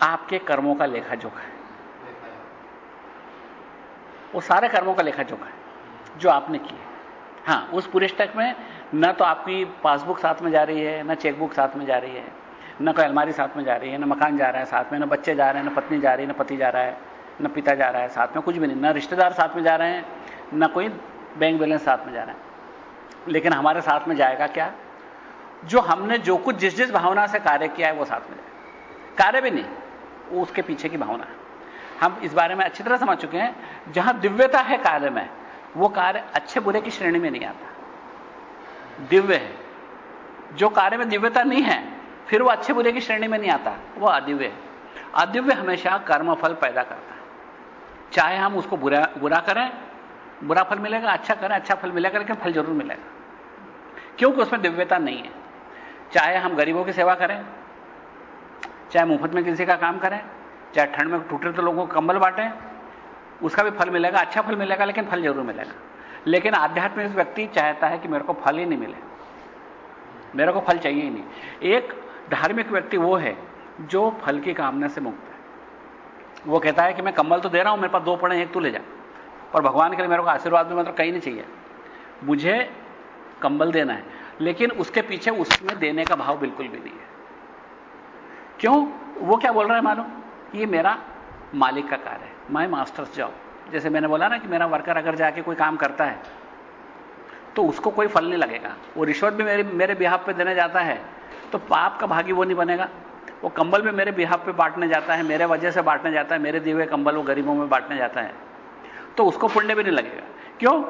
आपके कर्मों का लेखा जोखा है। वो सारे कर्मों का लेखा जोखा है जो आपने किए। हां, उस पुस्तक में न तो आपकी पासबुक साथ में जा रही है, न चेकबुक साथ में जा रही है, न कोई अलमारी साथ में जा रही है, न मकान जा रहा है साथ में, न बच्चे जा रहे हैं, न पत्नी जा रही है, न पति जा रहा है, न पिता जा रहा है साथ में, कुछ भी नहीं, न रिश्तेदार साथ में जा रहे हैं, न कोई बैंक बैलेंस साथ में जा रहा है। लेकिन हमारे साथ में जाएगा क्या? जो हमने जो कुछ जिस जिस भावना से कार्य किया है वो साथ में जाएगा। कार्य भी नहीं, वो उसके पीछे की भावना है। हम इस बारे में अच्छी तरह समझ चुके हैं। जहां दिव्यता है कार्य में, वो कार्य अच्छे बुरे की श्रेणी में नहीं आता, दिव्य है। जो कार्य में दिव्यता नहीं है, फिर वो अच्छे बुरे की श्रेणी में नहीं आता, वो अदिव्य है। अदिव्य हमेशा कर्मफल पैदा करता है। चाहे हम उसको बुरा करें, बुरा फल मिलेगा, अच्छा करें, अच्छा फल मिलेगा, लेकिन फल जरूर मिलेगा, क्योंकि उसमें दिव्यता नहीं है। चाहे हम गरीबों की सेवा करें, चाहे मुफ्त में किसी का काम करें, चाहे ठंड में टूटे तो लोगों को कंबल बांटें, उसका भी फल मिलेगा, अच्छा फल मिलेगा, लेकिन फल जरूर मिलेगा। लेकिन आध्यात्मिक व्यक्ति चाहता है कि मेरे को फल ही नहीं मिले, मेरे को फल चाहिए ही नहीं। एक धार्मिक व्यक्ति वो है जो फल की कामना से मुक्त है। वो कहता है कि मैं कंबल तो दे रहा हूं, मेरे पास 2 पड़े, एक तू ले जा, और भगवान के लिए मेरे को आशीर्वाद में मतलब कहीं नहीं चाहिए, मुझे कंबल देना है। लेकिन उसके पीछे उसमें देने का भाव बिल्कुल भी नहीं है। क्यों? वो क्या बोल रहा है मालूम? ये मेरा मालिक का कार्य है, माय मास्टर्स जॉब। जैसे मैंने बोला ना कि मेरा वर्कर अगर जाके कोई काम करता है तो उसको कोई फल नहीं लगेगा। वो रिश्वत भी मेरे बिहाफ पे देने जाता है तो पाप का भागी वो नहीं बनेगा। वो कंबल भी मेरे बिहाफ पे बांटने जाता है, मेरे वजह से बांटने जाता है, मेरे दिए हुए कंबल वो गरीबों में बांटने जाता है, तो उसको पुण्य भी नहीं लगेगा। क्यों?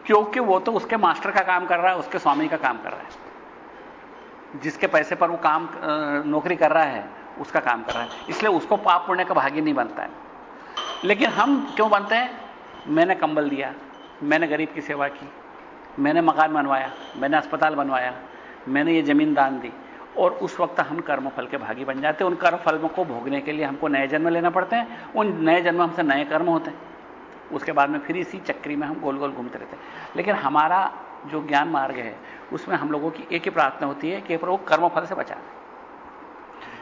क्योंकि वो तो उसके मास्टर का काम कर रहा है, उसके स्वामी का काम कर रहा है, जिसके पैसे पर वो काम नौकरी कर रहा है उसका काम कर रहा है, इसलिए उसको पाप पुण्य का भागी नहीं बनता है। लेकिन हम क्यों बनते हैं? मैंने कंबल दिया, मैंने गरीब की सेवा की, मैंने मकान बनवाया, मैंने अस्पताल बनवाया, मैंने ये जमीन दान दी, और उस वक्त हम कर्मफल के भागी बन जाते हैं। उन कर्मफल को भोगने के लिए हमको नए जन्म लेना पड़ते हैं, उन नए जन्म हमसे नए कर्म होते हैं, उसके बाद में फिर इसी चक्री में हम गोल गोल घूमते रहते हैं। लेकिन हमारा जो ज्ञान मार्ग है उसमें हम लोगों की एक ही प्रार्थना होती है कि प्रभु कर्मफल से बचा दें।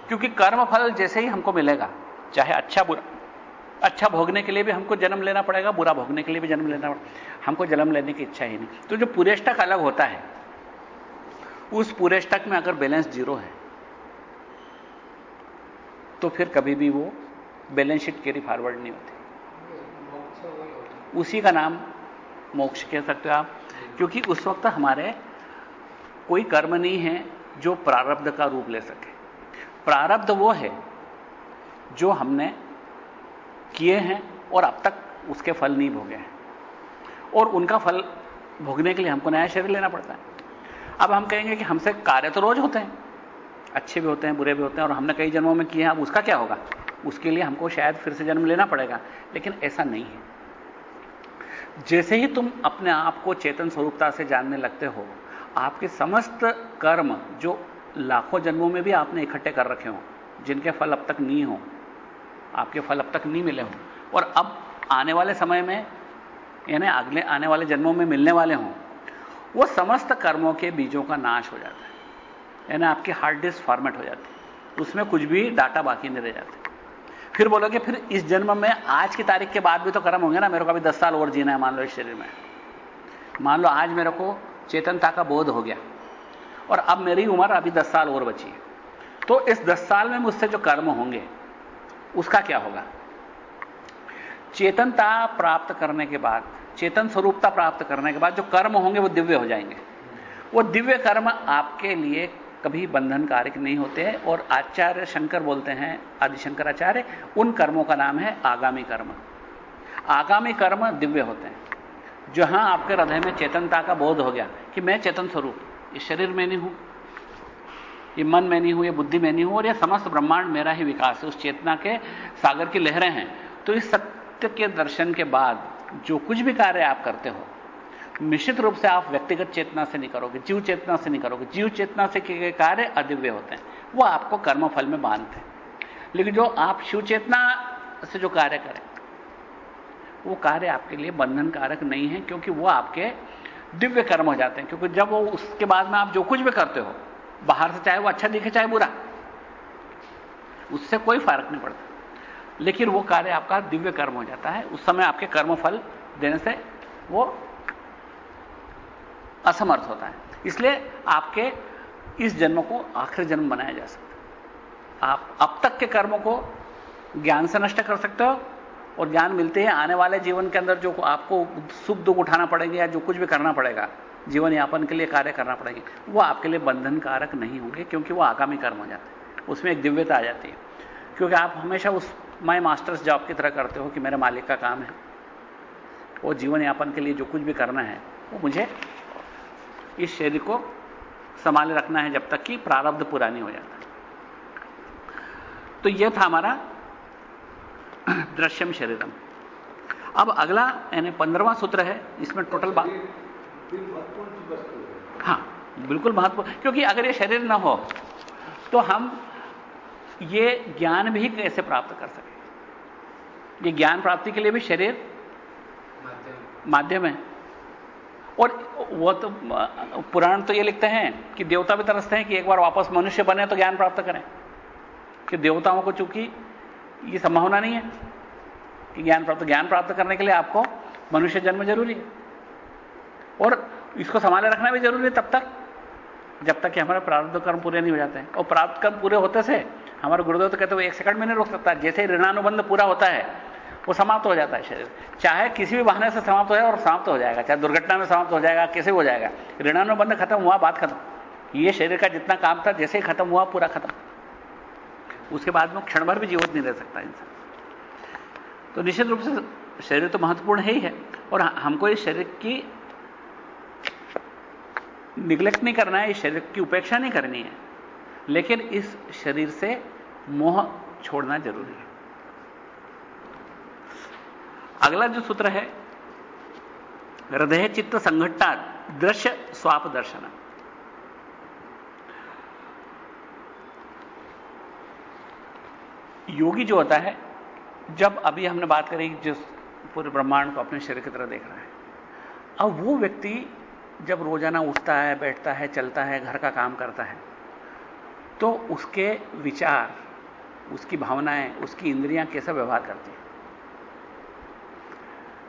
क्योंकि कर्मफल जैसे ही हमको मिलेगा, चाहे अच्छा बुरा, अच्छा भोगने के लिए भी हमको जन्म लेना पड़ेगा, बुरा भोगने के लिए भी जन्म लेना पड़ेगा, हमको जन्म लेने की इच्छा ही नहीं। तो जो पुरेष्टक अलग होता है, उस पुरेष्टक में अगर बैलेंस 0 है तो फिर कभी भी वो बैलेंस शीट कैरी फॉरवर्ड नहीं होती। उसी का नाम मोक्ष कह सकते हो आप, क्योंकि उस वक्त हमारे कोई कर्म नहीं है जो प्रारब्ध का रूप ले सके। प्रारब्ध वो है जो हमने किए हैं और अब तक उसके फल नहीं भोगे हैं, और उनका फल भोगने के लिए हमको नया शरीर लेना पड़ता है। अब हम कहेंगे कि हमसे कार्य तो रोज होते हैं, अच्छे भी होते हैं, बुरे भी होते हैं, और हमने कई जन्मों में किए हैं, अब उसका क्या होगा? उसके लिए हमको शायद फिर से जन्म लेना पड़ेगा। लेकिन ऐसा नहीं है। जैसे ही तुम अपने आप को चेतन स्वरूपता से जानने लगते हो, आपके समस्त कर्म जो लाखों जन्मों में भी आपने इकट्ठे कर रखे हो, जिनके फल अब तक नहीं हो, आपके फल अब तक नहीं मिले हो, और अब आने वाले समय में यानी अगले आने वाले जन्मों में मिलने वाले हों, वो समस्त कर्मों के बीजों का नाश हो जाता है। यानी आपकी हार्ड डिस्क फॉर्मेट हो जाती है, उसमें कुछ भी डाटा बाकी नहीं रह जाते। फिर बोलोगे फिर इस जन्म में आज की तारीख के बाद भी तो कर्म होंगे ना, मेरे को अभी 10 साल और जीना है, मान लो इस शरीर में। मान लो आज मेरे को चेतनता का बोध हो गया और अब मेरी उम्र अभी 10 साल और बची है, तो इस 10 साल में मुझसे जो कर्म होंगे उसका क्या होगा? चेतनता प्राप्त करने के बाद, चेतन स्वरूपता प्राप्त करने के बाद जो कर्म होंगे वो दिव्य हो जाएंगे। वो दिव्य कर्म आपके लिए कभी बंधनकारक नहीं होते हैं, और आचार्य शंकर बोलते हैं, आदि शंकराचार्य, उन कर्मों का नाम है आगामी कर्म। आगामी कर्म दिव्य होते हैं, जहां आपके हृदय में चेतनता का बोध हो गया कि मैं चेतन स्वरूप, इस शरीर में नहीं हूं, ये मन में नहीं हूं, ये बुद्धि में नहीं हूं, और ये समस्त ब्रह्मांड मेरा ही विकास है, उस चेतना के सागर की लहरें हैं। तो इस सत्य के दर्शन के बाद जो कुछ भी कार्य आप करते हो, निश्चित रूप से आप व्यक्तिगत चेतना से नहीं करोगे, जीव चेतना से नहीं करोगे। जीव चेतना से किए गए कार्य अदिव्य होते हैं, वो आपको कर्म फल में बांधते हैं। लेकिन जो आप शिव चेतना से जो कार्य करें, वो कार्य आपके लिए बंधन कारक नहीं है, क्योंकि वो आपके दिव्य कर्म हो जाते हैं। क्योंकि जब वो उसके बाद में आप जो कुछ भी करते हो, बाहर से चाहे वो अच्छा दिखे चाहे बुरा, उससे कोई फर्क नहीं पड़ता, लेकिन वो कार्य आपका दिव्य कर्म हो जाता है। उस समय आपके कर्म फल देने से वो असमर्थ होता है। इसलिए आपके इस जन्म को आखिरी जन्म बनाया जा सकता है। आप अब तक के कर्मों को ज्ञान से नष्ट कर सकते हो, और ज्ञान मिलते ही आने वाले जीवन के अंदर जो आपको सुख दुख उठाना पड़ेगा या जो कुछ भी करना पड़ेगा, जीवन यापन के लिए कार्य करना पड़ेंगे, वो आपके लिए बंधन कारक नहीं होंगे, क्योंकि वो आगामी कर्म हो जाते हैं। उसमें एक दिव्यता आ जाती है, क्योंकि आप हमेशा उस माय मास्टर्स जॉब की तरह करते हो कि मेरे मालिक का काम है, वो जीवन यापन के लिए जो कुछ भी करना है वो मुझे इस शरीर को संभाले रखना है जब तक कि प्रारब्ध पूरा नहीं हो जाता। तो यह था हमारा दृश्यम शरीरम। अब अगला यानी 15वां सूत्र है, इसमें टोटल बात, हां बिल्कुल महत्वपूर्ण, क्योंकि अगर ये शरीर ना हो तो हम ये ज्ञान भी कैसे प्राप्त कर सकें। ये ज्ञान प्राप्ति के लिए भी शरीर माध्यम है। और वो तो पुराण तो ये लिखते हैं कि देवता भी तरसते हैं कि एक बार वापस मनुष्य बने तो ज्ञान प्राप्त करें, कि देवताओं को चूंकि ये संभावना नहीं है कि ज्ञान प्राप्त करने के लिए आपको मनुष्य जन्म जरूरी है, और इसको संभाले रखना भी जरूरी है तब तक जब तक कि हमारे प्रारब्ध कर्म पूरे नहीं हो जाते हैं। और प्रारब्ध कर्म पूरे होते से हमारे गुरुदेव तो कहते हैं एक सेकंड में नहीं रोक सकता। जैसे ही ऋणानुबंध पूरा होता है वो समाप्त हो जाता है शरीर, चाहे किसी भी बहाने से समाप्त हो जाए, और समाप्त हो जाएगा, चाहे दुर्घटना में समाप्त हो जाएगा, कैसे हो जाएगा। ऋणानुबंध खत्म हुआ, बात खत्म। ये शरीर का जितना काम था जैसे ही खत्म हुआ पूरा खत्म, उसके बाद में क्षण भर भी जीवित नहीं रह सकता इंसान। तो निश्चित रूप से शरीर तो महत्वपूर्ण है ही है, और हमको इस शरीर की निग्लेक्ट नहीं करना है, इस शरीर की उपेक्षा नहीं करनी है, लेकिन इस शरीर से मोह छोड़ना जरूरी है। अगला जो सूत्र है, हृदय चित्त संघट्टा दृश्य स्वाप दर्शन। योगी जो होता है, जब अभी हमने बात करी जिस पूरे ब्रह्मांड को अपने शरीर की तरह देख रहा है, अब वो व्यक्ति जब रोजाना उठता है, बैठता है, चलता है, घर का काम करता है, तो उसके विचार, उसकी भावनाएं, उसकी इंद्रियां कैसा व्यवहार करती हैं।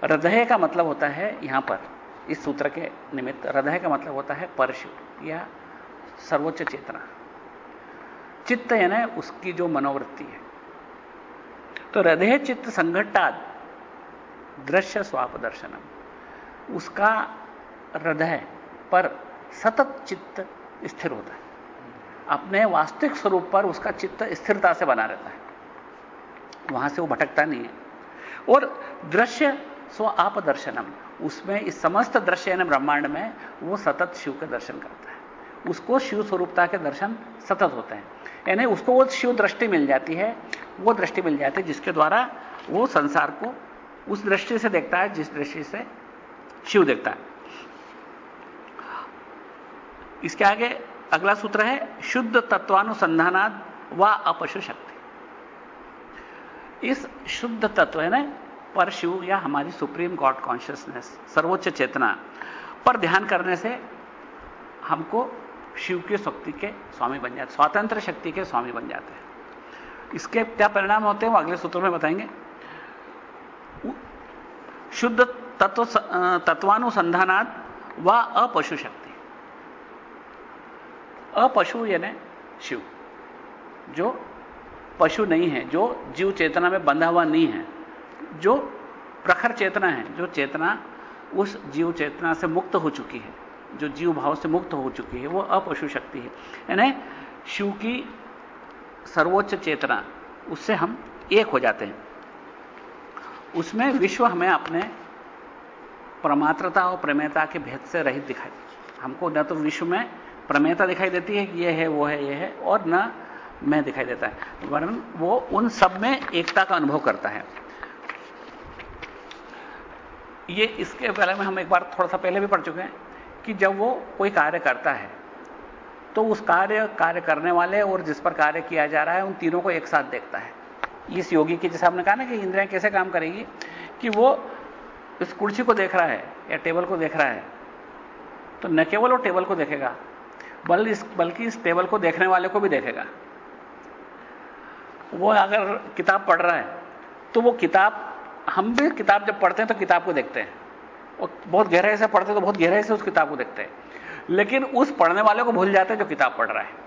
हृदय का मतलब होता है यहां पर इस सूत्र के निमित्त, हृदय का मतलब होता है परशु या सर्वोच्च चेतना। चित्त यानी उसकी जो मनोवृत्ति है। तो हृदय चित्त संघट्टाद दृश्य स्वाप दर्शनम, उसका हृदय पर सतत चित्त स्थिर होता है, अपने वास्तविक स्वरूप पर उसका चित्त स्थिरता से बना रहता है, वहां से वो भटकता नहीं है। और दृश्य स्व आप दर्शनम, उसमें इस समस्त दृश्य यानी ब्रह्मांड में वो सतत शिव के दर्शन करता है, उसको शिव स्वरूपता के दर्शन सतत होते हैं, यानी उसको वो शिव दृष्टि मिल जाती है, वो दृष्टि मिल जाती है जिसके द्वारा वो संसार को उस दृष्टि से देखता है जिस दृष्टि से शिव देखता है। इसके आगे अगला सूत्र है शुद्ध तत्वानुसंधानाद व अपशु शक्ति। इस शुद्ध तत्व है ना परशिव या हमारी सुप्रीम गॉड कॉन्शियसनेस, सर्वोच्च चेतना पर ध्यान करने से हमको शिव की शक्ति के स्वामी बन जाते, स्वतंत्र शक्ति के स्वामी बन जाते हैं। इसके क्या परिणाम होते हैं वो अगले सूत्र में बताएंगे। शुद्ध तत्वानुसंधानाद व अपशु शक्ति। अपशु यानी शिव, जो पशु नहीं है, जो जीव चेतना में बंधा हुआ नहीं है, जो प्रखर चेतना है, जो चेतना उस जीव चेतना से मुक्त हो चुकी है, जो जीव भाव से मुक्त हो चुकी है, वो अपशु शक्ति है। यानी शिव की सर्वोच्च चेतना, उससे हम एक हो जाते हैं। उसमें विश्व हमें अपने प्रमात्रता और प्रमेयता के भेद से रहित दिखाई, हमको न तो विश्व में प्रमेयता दिखाई देती है कि ये है, वो है, ये है, और न मैं दिखाई देता है, वरन वो उन सब में एकता का अनुभव करता है। ये इसके पहले में हम एक बार थोड़ा सा पहले भी पढ़ चुके हैं कि जब वो कोई कार्य करता है तो उस कार्य करने वाले और जिस पर कार्य किया जा रहा है उन तीनों को एक साथ देखता है। इस योगी की, जैसे आपने कहा ना कि इंद्रियां कैसे काम करेगी, कि वो इस कुर्सी को देख रहा है या टेबल को देख रहा है, तो न केवल वो टेबल को देखेगा बल्कि इस टेबल को देखने वाले को भी देखेगा। वो अगर किताब पढ़ रहा है तो वो किताब, हम भी किताब जब पढ़ते हैं तो किताब को देखते हैं, और बहुत गहराई से पढ़ते हैं तो बहुत गहराई से उस किताब को देखते हैं, लेकिन उस पढ़ने वाले को भूल जाते हैं जो किताब पढ़ रहा है।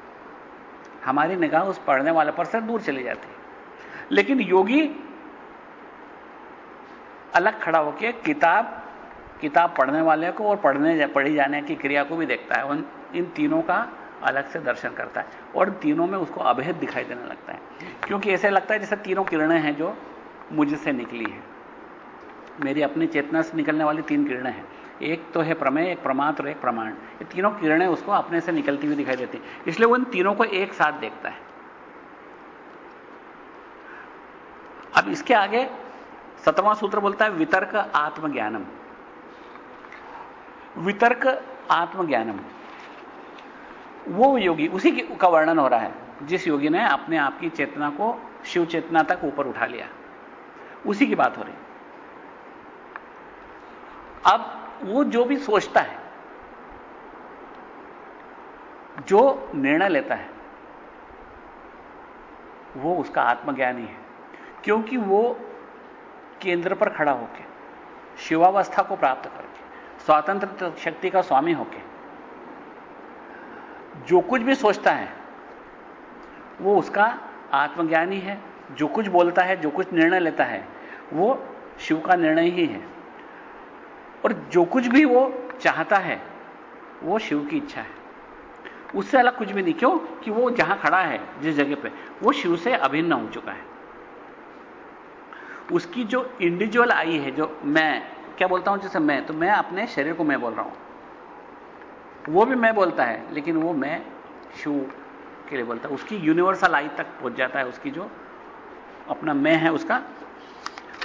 हमारी निगाह उस पढ़ने वाले पर से दूर चली जाती है। लेकिन योगी अलग खड़ा होकर किताब पढ़ने वाले को और पढ़ी जाने की क्रिया को भी देखता है। इन तीनों का अलग से दर्शन करता है और तीनों में उसको अभेद दिखाई देने लगता है, क्योंकि ऐसे लगता है जैसे तीनों किरणें हैं जो मुझसे निकली हैं। मेरी अपनी चेतना से निकलने वाली 3 किरणें हैं, एक तो है प्रमेय, एक प्रमात्र और एक प्रमाण। ये तीनों किरणें उसको अपने से निकलती हुई दिखाई देती हैं, इसलिए वो इन तीनों को एक साथ देखता है। अब इसके आगे 7वां सूत्र बोलता है वितर्क आत्मज्ञानम। वितर्क आत्मज्ञानम, वो योगी, उसी का वर्णन हो रहा है जिस योगी ने अपने आप की चेतना को शिव चेतना तक ऊपर उठा लिया, उसी की बात हो रही। अब वो जो भी सोचता है, जो निर्णय लेता है, वो उसका आत्मज्ञानी है, क्योंकि वो केंद्र पर खड़ा होकर शिवावस्था को प्राप्त करके स्वतंत्र शक्ति का स्वामी होकर जो कुछ भी सोचता है वो उसका आत्मज्ञानी है। जो कुछ बोलता है, जो कुछ निर्णय लेता है, वो शिव का निर्णय ही है। और जो कुछ भी वो चाहता है वो शिव की इच्छा है, उससे अलग कुछ भी नहीं। क्यों? कि वो जहां खड़ा है, जिस जगह पे, वो शिव से अभिन्न हो चुका है। उसकी जो इंडिविजुअल आई है, जो मैं क्या बोलता हूं, जैसे मैं, तो मैं अपने शरीर को मैं बोल रहा हूं, वो भी मैं बोलता है, लेकिन वो मैं शिव के लिए बोलता है। उसकी यूनिवर्सल आई तक पहुंच जाता है, उसकी जो अपना मैं है उसका,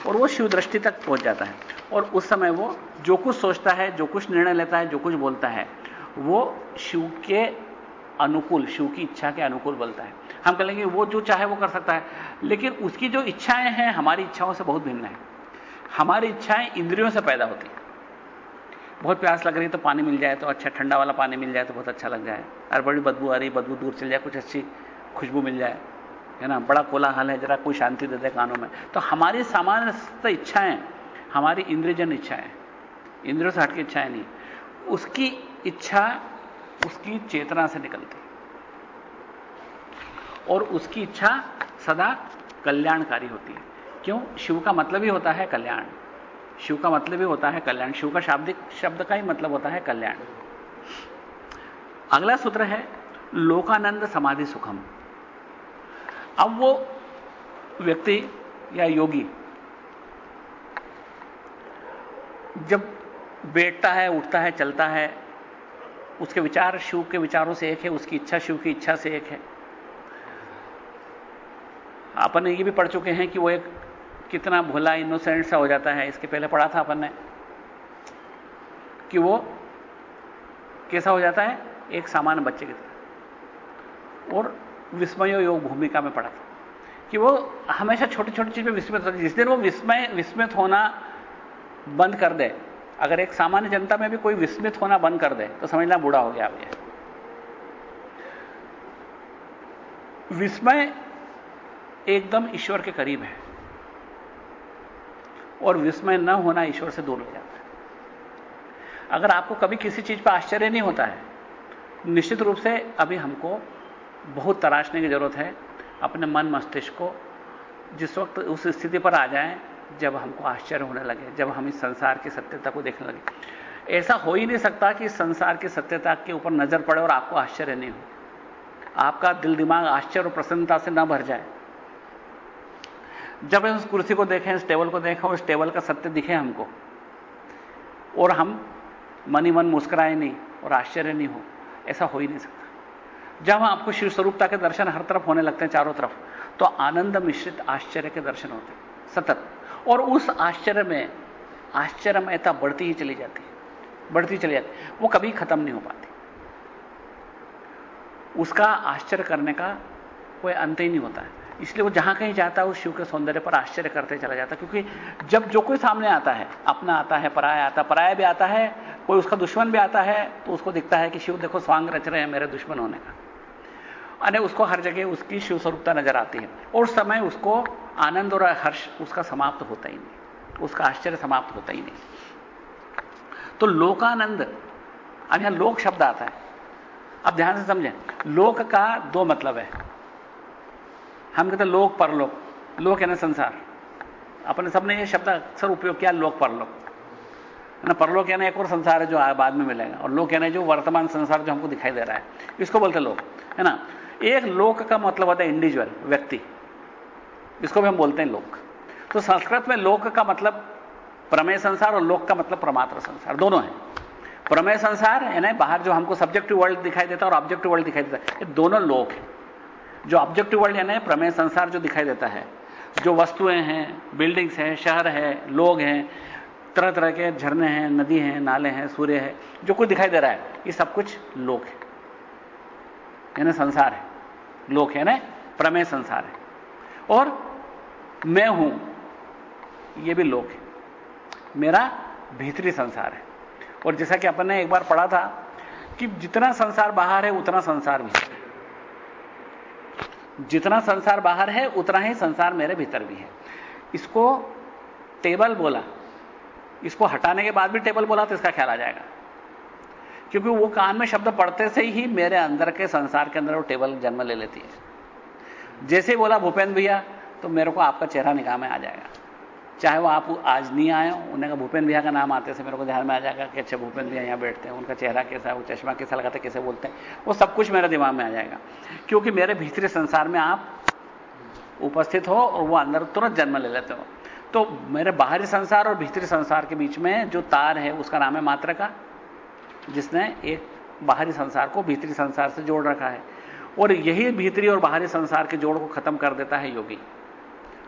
और वो शिव दृष्टि तक पहुंच जाता है। और उस समय वो जो कुछ सोचता है, जो कुछ निर्णय लेता है, जो कुछ बोलता है, वो शिव के अनुकूल, शिव की इच्छा के अनुकूल बोलता है। हम कह लेंगे वो जो चाहे वो कर सकता है, लेकिन उसकी जो इच्छाएं हैं हमारी इच्छाओं से बहुत भिन्न है। हमारी इच्छाएं इंद्रियों से पैदा होती है। बहुत प्यास लग रही है तो पानी मिल जाए तो अच्छा, ठंडा वाला पानी मिल जाए तो बहुत अच्छा लग जाए, और बड़ी बदबू आ रही, बदबू दूर चल जाए, कुछ अच्छी खुशबू मिल जाए, है ना, बड़ा कोलाहल है, जरा कोई शांति दे दे कानों में। तो हमारी सामान्य इच्छाएं हमारी इंद्रियजन इच्छाएं, इंद्रियों से हटके इच्छाएं नहीं। उसकी इच्छा उसकी चेतना से निकलती, और उसकी इच्छा सदा कल्याणकारी होती है। क्यों? शिव का मतलब ही होता है कल्याण। शिव का मतलब ही होता है कल्याण। शिव का शाब्दिक शब्द का ही मतलब होता है कल्याण। अगला सूत्र है लोकानंद समाधि सुखम। अब वो व्यक्ति या योगी जब बैठता है, उठता है, चलता है, उसके विचार शिव के विचारों से एक है, उसकी इच्छा शिव की इच्छा से एक है। अपन ये भी पढ़ चुके हैं कि वो एक कितना भोला इनोसेंट सा हो जाता है। इसके पहले पढ़ा था अपन ने कि वो कैसा हो जाता है, एक सामान्य बच्चे की तरह। और विस्मय योग भूमिका में पढ़ा था कि वो हमेशा छोटी छोटी चीज में विस्मित होता है। जिस दिन वो विस्मित होना बंद कर दे, अगर एक सामान्य जनता में भी कोई विस्मित होना बंद कर दे तो समझना बूढ़ा हो गया। अब विस्मय एकदम ईश्वर के करीब है, और विस्मय न होना ईश्वर से दूर हो जाता है। अगर आपको कभी किसी चीज पर आश्चर्य नहीं होता है, निश्चित रूप से अभी हमको बहुत तराशने की जरूरत है अपने मन मस्तिष्क को। जिस वक्त उस स्थिति पर आ जाएं जब हमको आश्चर्य होने लगे, जब हम इस संसार की सत्यता को देखने लगे। ऐसा हो ही नहीं सकता कि इस संसार की सत्यता के ऊपर नजर पड़े और आपको आश्चर्य नहीं हो, आपका दिल दिमाग आश्चर्य और प्रसन्नता से न भर जाए। जब हम उस कुर्सी को देखें, इस टेबल को देखें, उस टेबल का सत्य दिखे हमको, और हम मन ही मन मुस्कुराए नहीं और आश्चर्य नहीं हो, ऐसा हो ही नहीं सकता। जब आपको शिव स्वरूपता के दर्शन हर तरफ होने लगते हैं, चारों तरफ, तो आनंद मिश्रित आश्चर्य के दर्शन होते हैं सतत। और उस आश्चर्य में आश्चर्यमयता बढ़ती ही चली जाती है, बढ़ती चली जाती है, वो कभी खत्म नहीं हो पाती। उसका आश्चर्य करने का कोई अंत ही नहीं होता है। इसलिए वो जहां कहीं जाता है उस शिव के सौंदर्य पर आश्चर्य करते चला जाता है। क्योंकि जब जो कोई सामने आता है, अपना आता है, पराया आता है, पराया भी आता है, कोई उसका दुश्मन भी आता है, तो उसको दिखता है कि शिव देखो स्वांग रच रहे हैं मेरे दुश्मन होने का। यानी उसको हर जगह उसकी शिव स्वरूपता नजर आती है, और उस समय उसको आनंद और हर्ष उसका समाप्त होता ही नहीं, उसका आश्चर्य समाप्त होता ही नहीं। तो लोकानंद, अब यहां लोक शब्द आता है, अब ध्यान से समझें, लोक का दो मतलब है। हम कहते हैं लोक परलोक, लोक है ना संसार, अपने सबने ये शब्द अक्सर उपयोग किया, लोक परलोक है ना। परलोक है ना एक और संसार है जो बाद में मिलेगा, और लोक है ना जो वर्तमान संसार जो हमको दिखाई दे रहा है, इसको बोलते हैं लोक, है ना। एक लोक का मतलब होता है इंडिविजुअल, व्यक्ति, इसको भी हम बोलते हैं लोक। तो संस्कृत में लोक का मतलब प्रमेय संसार और लोक का मतलब प्रमात्र संसार, दोनों है। प्रमेय संसार है ना, बाहर जो हमको सब्जेक्टिव वर्ल्ड दिखाई देता है और ऑब्जेक्टिव वर्ल्ड दिखाई देता है, ये दोनों लोक है। जो ऑब्जेक्टिव वर्ल्ड है ना, प्रमेय संसार जो दिखाई देता है, जो वस्तुएं हैं, बिल्डिंग्स हैं, शहर है, लोग हैं, तरह तरह के झरने हैं, नदी हैं, नाले हैं, सूर्य है, जो कुछ दिखाई दे रहा है, ये सब कुछ लोक है ना, संसार है, लोक है ना, प्रमेय संसार है। और मैं हूं, ये भी लोक है, मेरा भीतरी संसार है। और जैसा कि अपन ने एक बार पढ़ा था कि जितना संसार बाहर है उतना संसार भी है, जितना संसार बाहर है उतना ही संसार मेरे भीतर भी है। इसको टेबल बोला, इसको हटाने के बाद भी टेबल बोला तो इसका ख्याल आ जाएगा, क्योंकि वो कान में शब्द पढ़ते से ही मेरे अंदर के संसार के अंदर वो टेबल जन्म ले लेती है। जैसे ही बोला भूपेंद्र भैया, तो मेरे को आपका चेहरा निगाह में आ जाएगा, चाहे वो आप आज नहीं आए हो, उन्हें भूपेंद्र भैया का नाम आते से मेरे को ध्यान में आ जाएगा कि अच्छा भूपेंद्र भैया यहां बैठते हैं, उनका चेहरा कैसा है, वो चश्मा कैसा लगाते, कैसे बोलते हैं, वो सब कुछ मेरे दिमाग में आ जाएगा, क्योंकि मेरे भीतरी संसार में आप उपस्थित हो और वो अंदर तुरंत जन्म ले लेते हो। तो मेरे बाहरी संसार और भीतरी संसार के बीच में जो तार है उसका नाम है मात्रका, जिसने एक बाहरी संसार को भीतरी संसार से जोड़ रखा है, और यही भीतरी और बाहरी संसार के जोड़ को खत्म कर देता है योगी।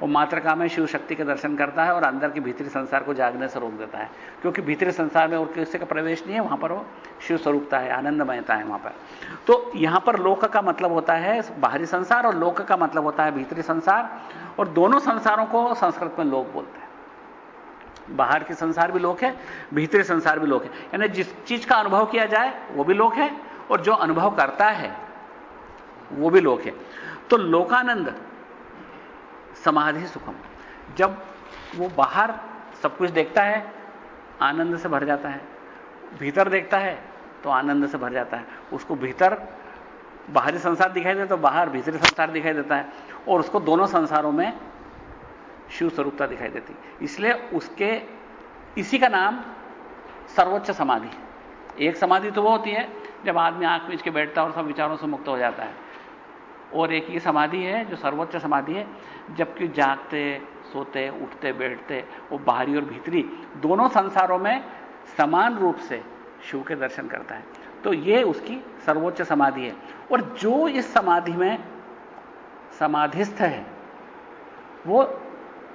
वो मात्रका में शिव शक्ति के दर्शन करता है और अंदर के भीतरी संसार को जागने से रोक देता है, क्योंकि भीतरी संसार में और किसी का प्रवेश नहीं है, वहां पर वो शिव स्वरूपता है, आनंदमयता है वहां पर। तो यहां पर लोक का मतलब होता है बाहरी संसार और लोक का मतलब होता है भीतरी संसार, और दोनों संसारों को संस्कृत में लोक बोलते हैं। बाहर के संसार भी लोक है, भीतरी संसार भी लोक है, यानी जिस चीज का अनुभव किया जाए वो भी लोक है, और जो अनुभव करता है वो भी लोक है। तो लोकानंद समाधि सुखम, जब वो बाहर सब कुछ देखता है आनंद से भर जाता है, भीतर देखता है तो आनंद से भर जाता है। उसको भीतर बाहरी संसार दिखाई देता है तो बाहर भीतरी संसार दिखाई देता है, और उसको दोनों संसारों में शिव स्वरूपता दिखाई देती, इसलिए उसके इसी का नाम सर्वोच्च समाधि है। एक समाधि तो वो होती है जब आदमी आंख मीच के बैठता है और सब विचारों से मुक्त हो जाता है, और एक ये समाधि है जो सर्वोच्च समाधि है, जबकि जागते, सोते, उठते, बैठते, वो बाहरी और भीतरी दोनों संसारों में समान रूप से शिव के दर्शन करता है। तो ये उसकी सर्वोच्च समाधि है। और जो इस समाधि में समाधिस्थ है वो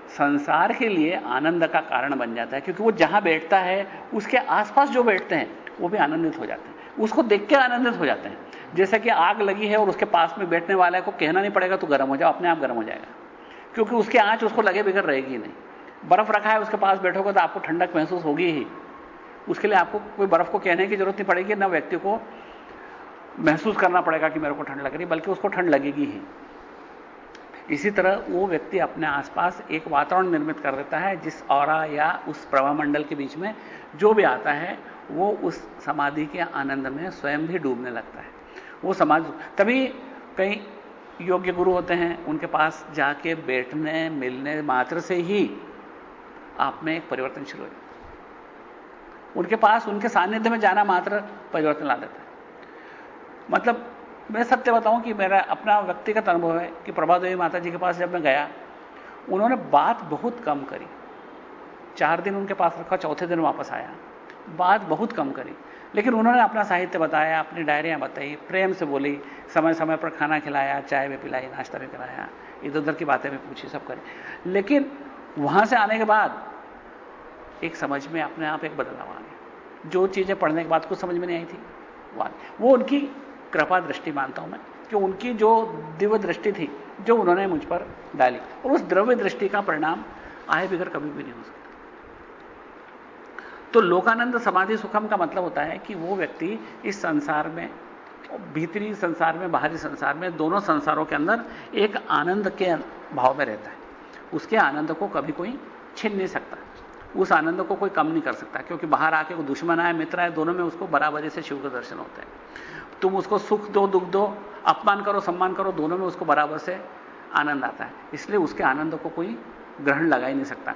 संसार के लिए आनंद का कारण बन जाता है, क्योंकि वो जहां बैठता है उसके आसपास जो बैठते हैं वो भी आनंदित हो जाते हैं, उसको देख के आनंदित हो जाते हैं। जैसे कि आग लगी है और उसके पास में बैठने वाले को कहना नहीं पड़ेगा तो गर्म हो जाओ, अपने आप गर्म हो जाएगा, क्योंकि उसकी आंच उसको लगे बिगड़ रहेगी नहीं। बर्फ रखा है उसके पास बैठोगे तो आपको ठंडक महसूस होगी ही, उसके लिए आपको कोई बर्फ को कहने की जरूरत नहीं पड़ेगी, ना व्यक्ति को महसूस करना पड़ेगा कि मेरे को ठंड लग रही, बल्कि उसको ठंड लगेगी ही। इसी तरह वो व्यक्ति अपने आसपास एक वातावरण निर्मित कर देता है, जिस ऑरा या उस प्रभा मंडल के बीच में जो भी आता है वो उस समाधि के आनंद में स्वयं भी डूबने लगता है। वो समाधि, तभी कई योग्य गुरु होते हैं, उनके पास जाके बैठने मिलने मात्र से ही आप में एक परिवर्तन शुरू हो जाता है। उनके पास, उनके सानिध्य में जाना मात्र परिवर्तन ला देता है। मतलब मैं सत्य बताऊं कि मेरा अपना व्यक्तिगत अनुभव है कि प्रभादेवी माता जी के पास जब मैं गया, उन्होंने बात बहुत कम करी। 4 दिन उनके पास रखा, चौथे दिन वापस आया, बात बहुत कम करी, लेकिन उन्होंने अपना साहित्य बताया, अपनी डायरियां बताई, प्रेम से बोली, समय समय पर खाना खिलाया, चाय भी पिलाई, नाश्ता भी कराया, इधर उधर की बातें भी पूछी, सब करे। लेकिन वहां से आने के बाद एक समझ में अपने आप एक बदलाव आ गया। जो चीजें पढ़ने के बाद कुछ समझ में नहीं आई थी, वो उनकी कृपा दृष्टि मानता हूं मैं, कि उनकी जो दिव्य दृष्टि थी जो उन्होंने मुझ पर डाली, और उस द्रव्य दृष्टि का परिणाम आए बिगड़ कभी भी नहीं हो सकता। तो लोकानंद समाधि सुखम का मतलब होता है कि वो व्यक्ति इस संसार में भीतरी संसार में, बाहरी संसार में, दोनों संसारों के अंदर एक आनंद के भाव में रहता है। उसके आनंद को कभी कोई छीन नहीं सकता, उस आनंद को कोई कम नहीं कर सकता, क्योंकि बाहर आके कोई दुश्मन आए, मित्र आए, दोनों में उसको बराबरी से शिव के दर्शन होते हैं। तुम उसको सुख दो, दुख दो, अपमान करो, सम्मान करो, दोनों में उसको बराबर से आनंद आता है। इसलिए उसके आनंद को कोई ग्रहण लगा ही नहीं सकता।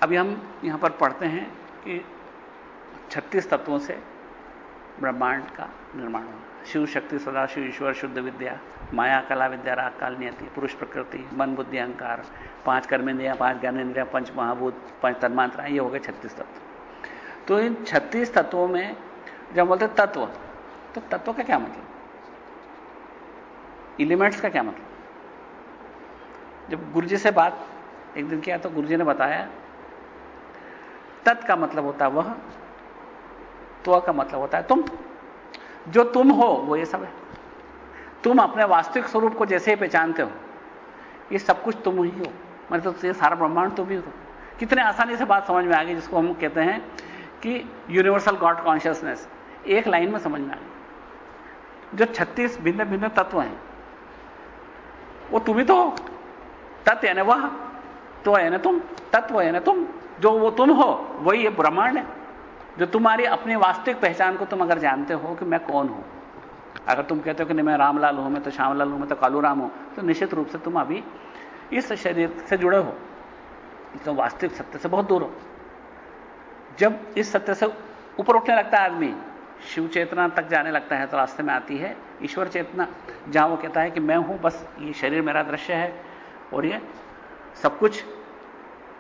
अभी हम यहां पर पढ़ते हैं कि 36 तत्वों से ब्रह्मांड का निर्माण हुआ। शिव शक्ति, सदाशिव, ईश्वर, शुद्ध विद्या, माया, कला, विद्या, राग, काल, नियति, पुरुष प्रकृति, मन, बुद्धि, अहंकार, 5 कर्मेंद्रियां, 5 ज्ञानेंद्रियां, 5 महाभूत, 5 तन्मात्रा, ये हो गए 36 तत्व। तो इन 36 तत्वों में जब बोलते तत्व, तो तत्व का क्या मतलब, एलिमेंट्स का क्या मतलब? जब गुरुजी से बात एक दिन किया तो गुरुजी ने बताया तत् का मतलब होता है वह, त्व का मतलब होता है तुम। जो तुम हो वो ये सब है। तुम अपने वास्तविक स्वरूप को जैसे ही पहचानते हो, ये सब कुछ तुम ही हो, मतलब तो ये सारा ब्रह्मांड तुम ही हो। कितने आसानी से बात समझ में आ गई, जिसको हम कहते हैं कि यूनिवर्सल गॉड कॉन्शियसनेस, एक लाइन में समझ में आ गई। जो 36 भिन्न भिन्न तत्व हैं वो तुम ही तो हो। तत् यानी वह, तो यानी तुम, तत्व यानी तुम, जो वो तुम हो वही ये ब्रह्मांड है। जो तुम्हारी अपनी वास्तविक पहचान को तुम अगर जानते हो कि मैं कौन हूं, अगर तुम कहते हो कि नहीं मैं रामलाल हूं, मैं तो श्यामलाल हूं, मैं तो कालूराम हूं, तो निश्चित रूप से तुम अभी इस शरीर से जुड़े हो, तो वास्तविक सत्य से बहुत दूर हो। जब इस सत्य से ऊपर उठने लगता है आदमी, शिव चेतना तक जाने लगता है, तो रास्ते में आती है ईश्वर चेतना, जहां वो कहता है कि मैं हूं, बस ये शरीर मेरा दृश्य है और ये सब कुछ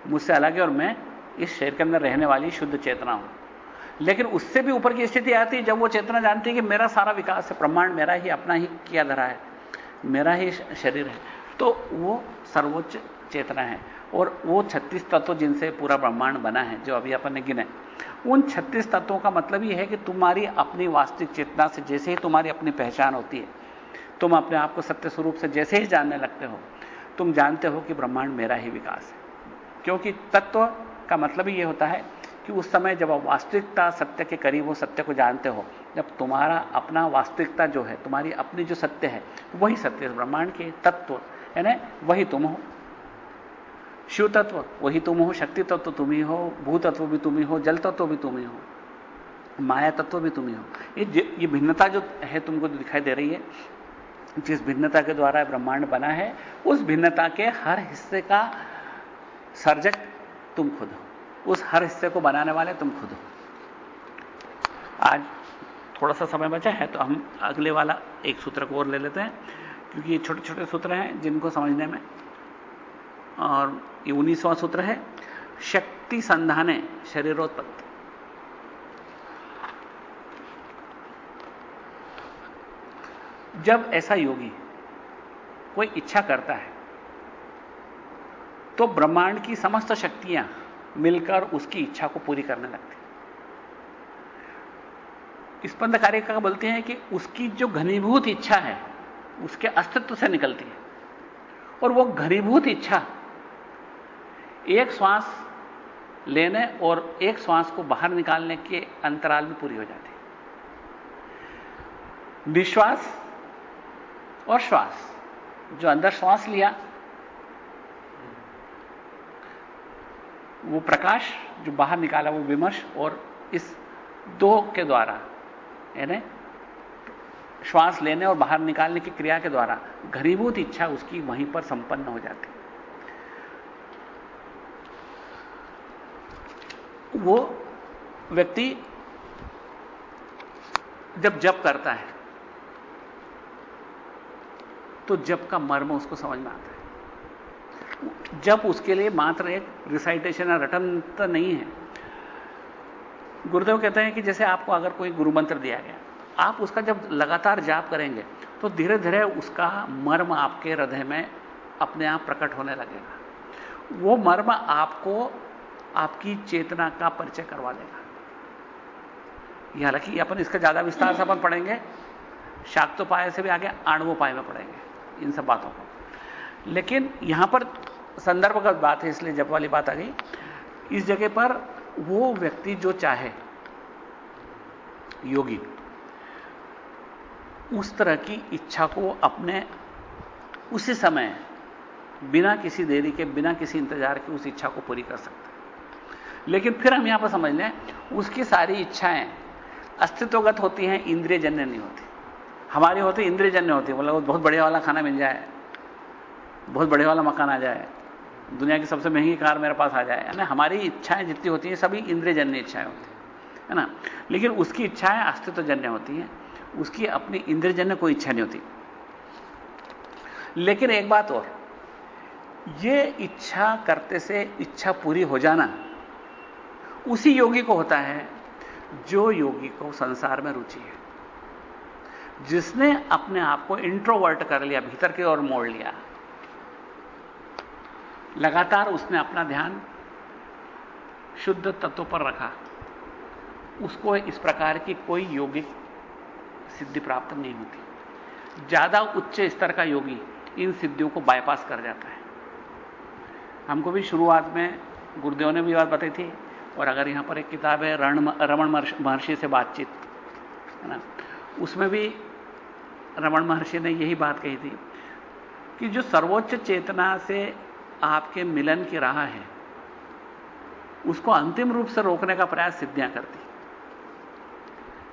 मुझसे अलग है और मैं इस शरीर के अंदर रहने वाली शुद्ध चेतना हूं। लेकिन उससे भी ऊपर की स्थिति आती है जब वो चेतना जानती है कि मेरा सारा विकास है, ब्रह्मांड मेरा ही अपना ही किया धरा है, मेरा ही शरीर है, तो वो सर्वोच्च चेतना है। और वो 36 तत्व जिनसे पूरा ब्रह्मांड बना है, जो अभी अपन ने गिने, उन 36 तत्वों का मतलब यह है कि तुम्हारी अपनी वास्तविक चेतना से जैसे ही तुम्हारी अपनी पहचान होती है, तुम अपने आप को सत्य स्वरूप से जैसे ही जानने लगते हो, तुम जानते हो कि ब्रह्मांड मेरा ही विकास है। क्योंकि तत्व का मतलब ही यह होता है कि उस समय जब आप वास्तविकता सत्य के करीब हो, सत्य को जानते हो, जब तुम्हारा अपना वास्तविकता जो है, तुम्हारी अपनी जो सत्य है, वही सत्य है। ब्रह्मांड के तत्व यानी वही तुम हो। शिव तत्व वही तुम हो, शक्ति तत्व तुम ही हो, भू तत्व भी तुम ही हो, जल तत्व भी तुम ही हो, माया तत्व भी तुम ही हो। ये भिन्नता जो है तुमको दिखाई दे रही है, जिस भिन्नता के द्वारा ब्रह्मांड बना है, उस भिन्नता के हर हिस्से का सर्जक तुम खुद हो, उस हर हिस्से को बनाने वाले तुम खुद हो। आज थोड़ा सा समय बचा है तो हम अगले वाला एक सूत्र को और ले लेते हैं, क्योंकि ये छोटे छोटे सूत्र हैं जिनको समझने में, और ये 19वां सूत्र है, शक्ति संधाने शरीरोत्पत्ति। जब ऐसा योगी कोई इच्छा करता है तो ब्रह्मांड की समस्त शक्तियां मिलकर उसकी इच्छा को पूरी करने लगती हैं। स्पंद कारिका बोलते हैं कि उसकी जो घनीभूत इच्छा है उसके अस्तित्व से निकलती है, और वो घनीभूत इच्छा एक श्वास लेने और एक श्वास को बाहर निकालने के अंतराल में पूरी हो जाती है। निश्वास और श्वास, जो अंदर श्वास लिया वो प्रकाश, जो बाहर निकाला वो विमर्श, और इस दो के द्वारा यानी श्वास लेने और बाहर निकालने की क्रिया के द्वारा घनीभूत इच्छा उसकी वहीं पर संपन्न हो जाती है। वो व्यक्ति जब जप करता है तो जप का मर्म उसको समझ में आता है। जप उसके लिए मात्र एक रिसाइटेशन या रटन तो नहीं है। गुरुदेव कहते हैं कि जैसे आपको अगर कोई गुरु मंत्र दिया गया, आप उसका जब लगातार जाप करेंगे तो धीरे धीरे उसका मर्म आपके हृदय में अपने आप प्रकट होने लगेगा। वो मर्म आपको आपकी चेतना का परिचय करवा देगा। ये हालांकि अपन इसका ज्यादा विस्तार से अपन पढ़ेंगे, शाक्तोपाय से भी आगे आणवोपाय में पढ़ेंगे इन सब बातों को। लेकिन यहां पर संदर्भगत बात है, इसलिए जप वाली बात आ गई। इस जगह पर वो व्यक्ति जो चाहे, योगी, उस तरह की इच्छा को अपने उसी समय बिना किसी देरी के, बिना किसी इंतजार के उस इच्छा को पूरी कर सकता है। लेकिन फिर हम यहां पर समझ लें, उसकी सारी इच्छाएं अस्तित्वगत होती हैं, इंद्रियजन्य नहीं होती। हमारी होती इंद्रियजन्य होती, मतलब बहुत बढ़िया वाला खाना मिल जाए, बहुत बढ़िया वाला मकान आ जाए, दुनिया की सबसे महंगी कार मेरे पास आ जाए, है ना। हमारी इच्छाएं जितनी होती हैं सभी इंद्रियजन्य इच्छाएं होती है ना। लेकिन उसकी इच्छाएं अस्तित्वजन्य होती हैं, उसकी अपनी इंद्रियजन्य कोई इच्छा नहीं होती। लेकिन एक बात और, ये इच्छा करते से इच्छा पूरी हो जाना उसी योगी को होता है जो योगी को संसार में रुचि है, जिसने अपने आप को इंट्रोवर्ट कर लिया, भीतर की ओर मोड़ लिया। लगातार उसने अपना ध्यान शुद्ध तत्व पर रखा। उसको इस प्रकार की कोई योगिक सिद्धि प्राप्त नहीं होती। ज्यादा उच्च स्तर का योगी इन सिद्धियों को बाईपास कर जाता है। हमको भी शुरुआत में गुरुदेव ने भी बात बताई थी, और अगर यहां पर एक किताब है रमण महर्षि से बातचीत, है ना, उसमें भी रमण महर्षि ने यही बात कही थी कि जो सर्वोच्च चेतना से आपके मिलन की राह है, उसको अंतिम रूप से रोकने का प्रयास सिद्धियां करती।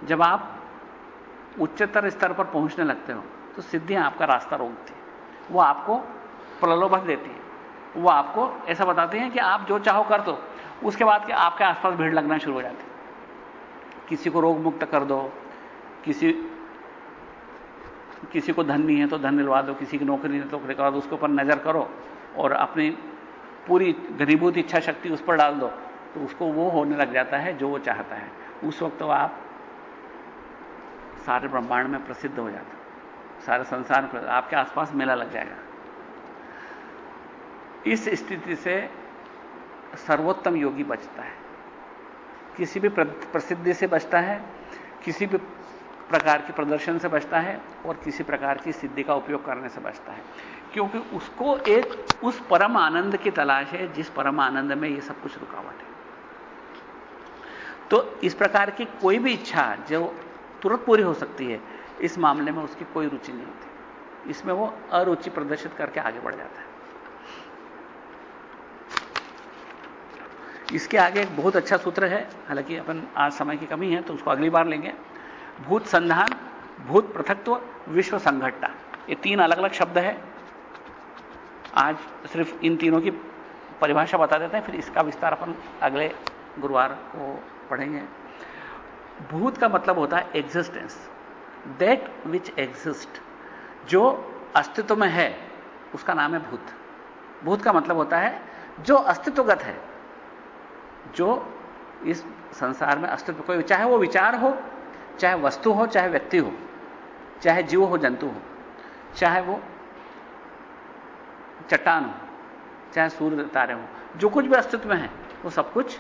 जब आप उच्चतर स्तर पर पहुंचने लगते हो तो सिद्धियां आपका रास्ता रोकती हैं। वो आपको प्रलोभन देती है, वो आपको ऐसा बताते हैं कि आप जो चाहो कर दो, उसके बाद कि आपके आसपास भीड़ लगना शुरू हो जाती है। किसी को रोग मुक्त कर दो, किसी को धन नहीं है तो धन दिलवा दो, किसी की नौकरी नहीं है तो नौकरी करवा दो, उसके ऊपर नजर करो और अपनी पूरी घनीभूत इच्छा शक्ति उस पर डाल दो, तो उसको वो होने लग जाता है जो वो चाहता है। उस वक्त तो आप सारे ब्रह्मांड में प्रसिद्ध हो जाते, सारे संसार में आपके आसपास मेला लग जाएगा। इस स्थिति से सर्वोत्तम योगी बचता है, किसी भी प्रसिद्धि से बचता है, किसी भी प्रकार के प्रदर्शन से बचता है, और किसी प्रकार की सिद्धि का उपयोग करने से बचता है, क्योंकि उसको एक उस परम आनंद की तलाश है जिस परम आनंद में ये सब कुछ रुकावट है। तो इस प्रकार की कोई भी इच्छा जो तुरंत पूरी हो सकती है, इस मामले में उसकी कोई रुचि नहीं होती। इसमें वो अरुचि प्रदर्शित करके आगे बढ़ जाता है। इसके आगे एक बहुत अच्छा सूत्र है, हालांकि अपन आज समय की कमी है तो उसको अगली बार लेंगे। भूत संधान, भूत पृथक्त्व, विश्व संघट्टा, ये तीन अलग अलग शब्द है। आज सिर्फ इन तीनों की परिभाषा बता देते हैं, फिर इसका विस्तार अपन अगले गुरुवार को पढ़ेंगे। भूत का मतलब होता है एग्जिस्टेंस, दैट विच एग्जिस्ट, जो अस्तित्व में है उसका नाम है भूत। भूत का मतलब होता है जो अस्तित्वगत है, जो इस संसार में अस्तित्व, कोई चाहे वो विचार हो, चाहे वस्तु हो, चाहे व्यक्ति हो, चाहे जीव हो, जंतु हो, चाहे वो चट्टान हो, चाहे सूर्य तारे हो, जो कुछ भी अस्तित्व में है वो सब कुछ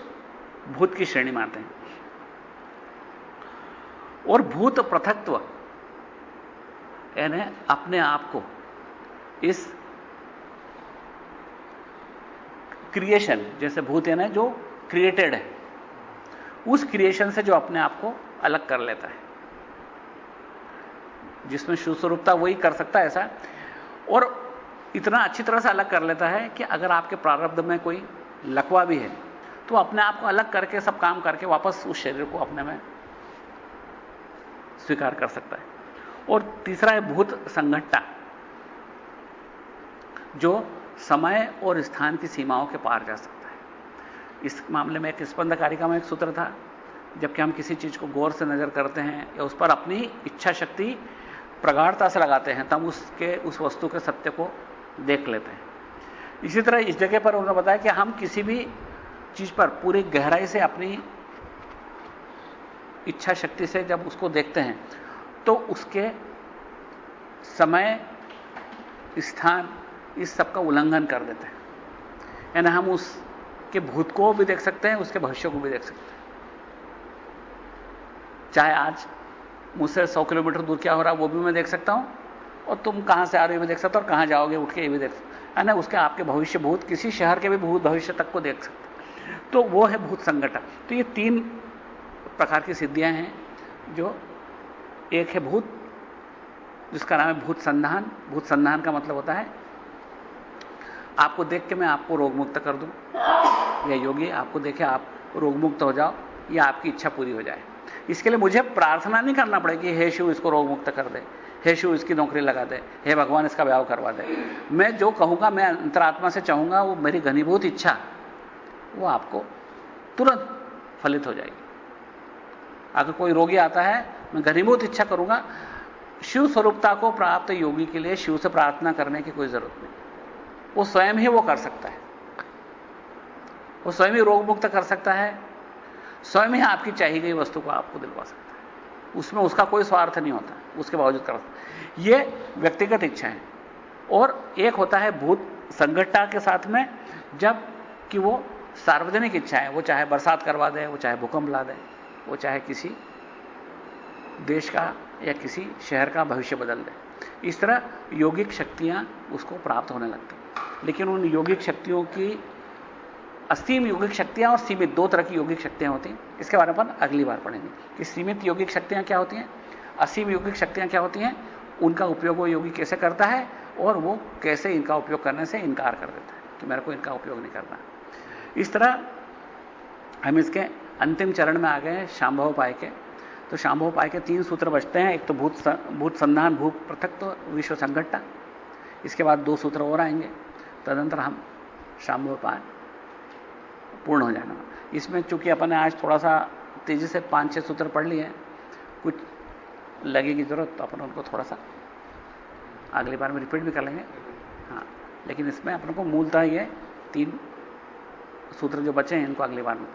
भूत की श्रेणी में आते हैं। और भूत पृथक्त्व यानी अपने आप को इस क्रिएशन, जैसे भूत है ना जो क्रिएटेड है, उस क्रिएशन से जो अपने आप को अलग कर लेता है, जिसमें सुस्वरूपता वही कर सकता है ऐसा, और इतना अच्छी तरह से अलग कर लेता है कि अगर आपके प्रारब्ध में कोई लकवा भी है तो अपने आप को अलग करके सब काम करके वापस उस शरीर को अपने में स्वीकार कर सकता है। और तीसरा है भूत संघट्टा, जो समय और स्थान की सीमाओं के पार जा सकता है। इस मामले में एक स्पंद कारिका में एक सूत्र था, जबकि हम किसी चीज को गौर से नजर करते हैं या उस पर अपनी इच्छा शक्ति प्रगाढ़ता से लगाते हैं, तब उस वस्तु के सत्य को देख लेते हैं। इसी तरह इस जगह पर उन्होंने बताया कि हम किसी भी चीज पर पूरी गहराई से अपनी इच्छा शक्ति से जब उसको देखते हैं तो उसके समय, स्थान, इस सब का उल्लंघन कर देते हैं। यानी हम उसके भूत को भी देख सकते हैं, उसके भविष्य को भी देख सकते हैं। चाहे आज मुझसे 100 किलोमीटर दूर क्या हो रहा है वो भी मैं देख सकता हूं, और तुम कहां से आ रहे हो भी देख सकता हूं, और कहां जाओगे उठ के ये भी देख सकते हो। है उसके आपके भविष्य भूत, किसी शहर के भी भूत भविष्य तक को देख सकते हैं। तो वो है भूत संघटन। तो ये 3 प्रकार की सिद्धियां हैं। जो एक है भूत, जिसका नाम है भूत संधान। भूत संधान का मतलब होता है आपको देख के मैं आपको रोग मुक्त कर दूं, या योगी आपको देखे आप रोग मुक्त हो जाओ, या आपकी इच्छा पूरी हो जाए। इसके लिए मुझे प्रार्थना नहीं करना पड़ेगी हे शिव इसको रोग मुक्त कर दे, हे शिव इसकी नौकरी लगा दे, हे भगवान इसका ब्याह करवा दे। मैं जो कहूंगा, मैं अंतरात्मा से चाहूंगा, वो मेरी घनीभूत इच्छा वो आपको तुरंत फलित हो जाएगी। अगर कोई रोगी आता है, मैं घनीभूत इच्छा करूंगा, शिव स्वरूपता को प्राप्त योगी के लिए शिव से प्रार्थना करने की कोई जरूरत नहीं, वो स्वयं ही वो कर सकता है। वो स्वयं ही रोग मुक्त कर सकता है, स्वयं ही आपकी चाहिए गई वस्तु को आपको दिलवा सकता है। उसमें उसका कोई स्वार्थ नहीं होता, उसके बावजूद कर सकता है। ये व्यक्तिगत इच्छा है। और एक होता है भूत संघटना के साथ में, जब कि वो सार्वजनिक इच्छा है, वो चाहे बरसात करवा दे, वो चाहे भूकंप ला दे, वो चाहे किसी देश का या किसी शहर का भविष्य बदल दे। इस तरह यौगिक शक्तियां उसको प्राप्त होने लगती हैं। लेकिन उन यौगिक शक्तियों की असीम यौगिक शक्तियां और सीमित 2 तरह की यौगिक शक्तियां होती हैं। इसके बारे में अपन अगली बार पढ़ेंगे कि सीमित यौगिक शक्तियां क्या होती हैं, असीम यौगिक शक्तियां क्या होती हैं, उनका उपयोग वो योगी कैसे करता है, और वो कैसे इनका उपयोग करने से इनकार कर देता है कि मेरे को इनका उपयोग नहीं करना। इस तरह हम इसके अंतिम चरण में आ गए हैं, शांभवोपाय के। तो शांभवोपाय के 3 सूत्र बचते हैं। एक तो भूत संधान, भूत पृथक्त्व, विश्व संघटना। इसके बाद 2 सूत्र और आएंगे, तदनंतर हम शांभवोपाय पूर्ण हो जाना। इसमें चूंकि अपन ने आज थोड़ा सा तेजी से 5-6 सूत्र पढ़ लिए, कुछ लगेगी जरूरत तो अपन उनको थोड़ा सा अगली बार में रिपीट भी कर लेंगे। हाँ, लेकिन इसमें अपन को मूलतः ये 3 सूत्र जो बचे हैं इनको अगली बार में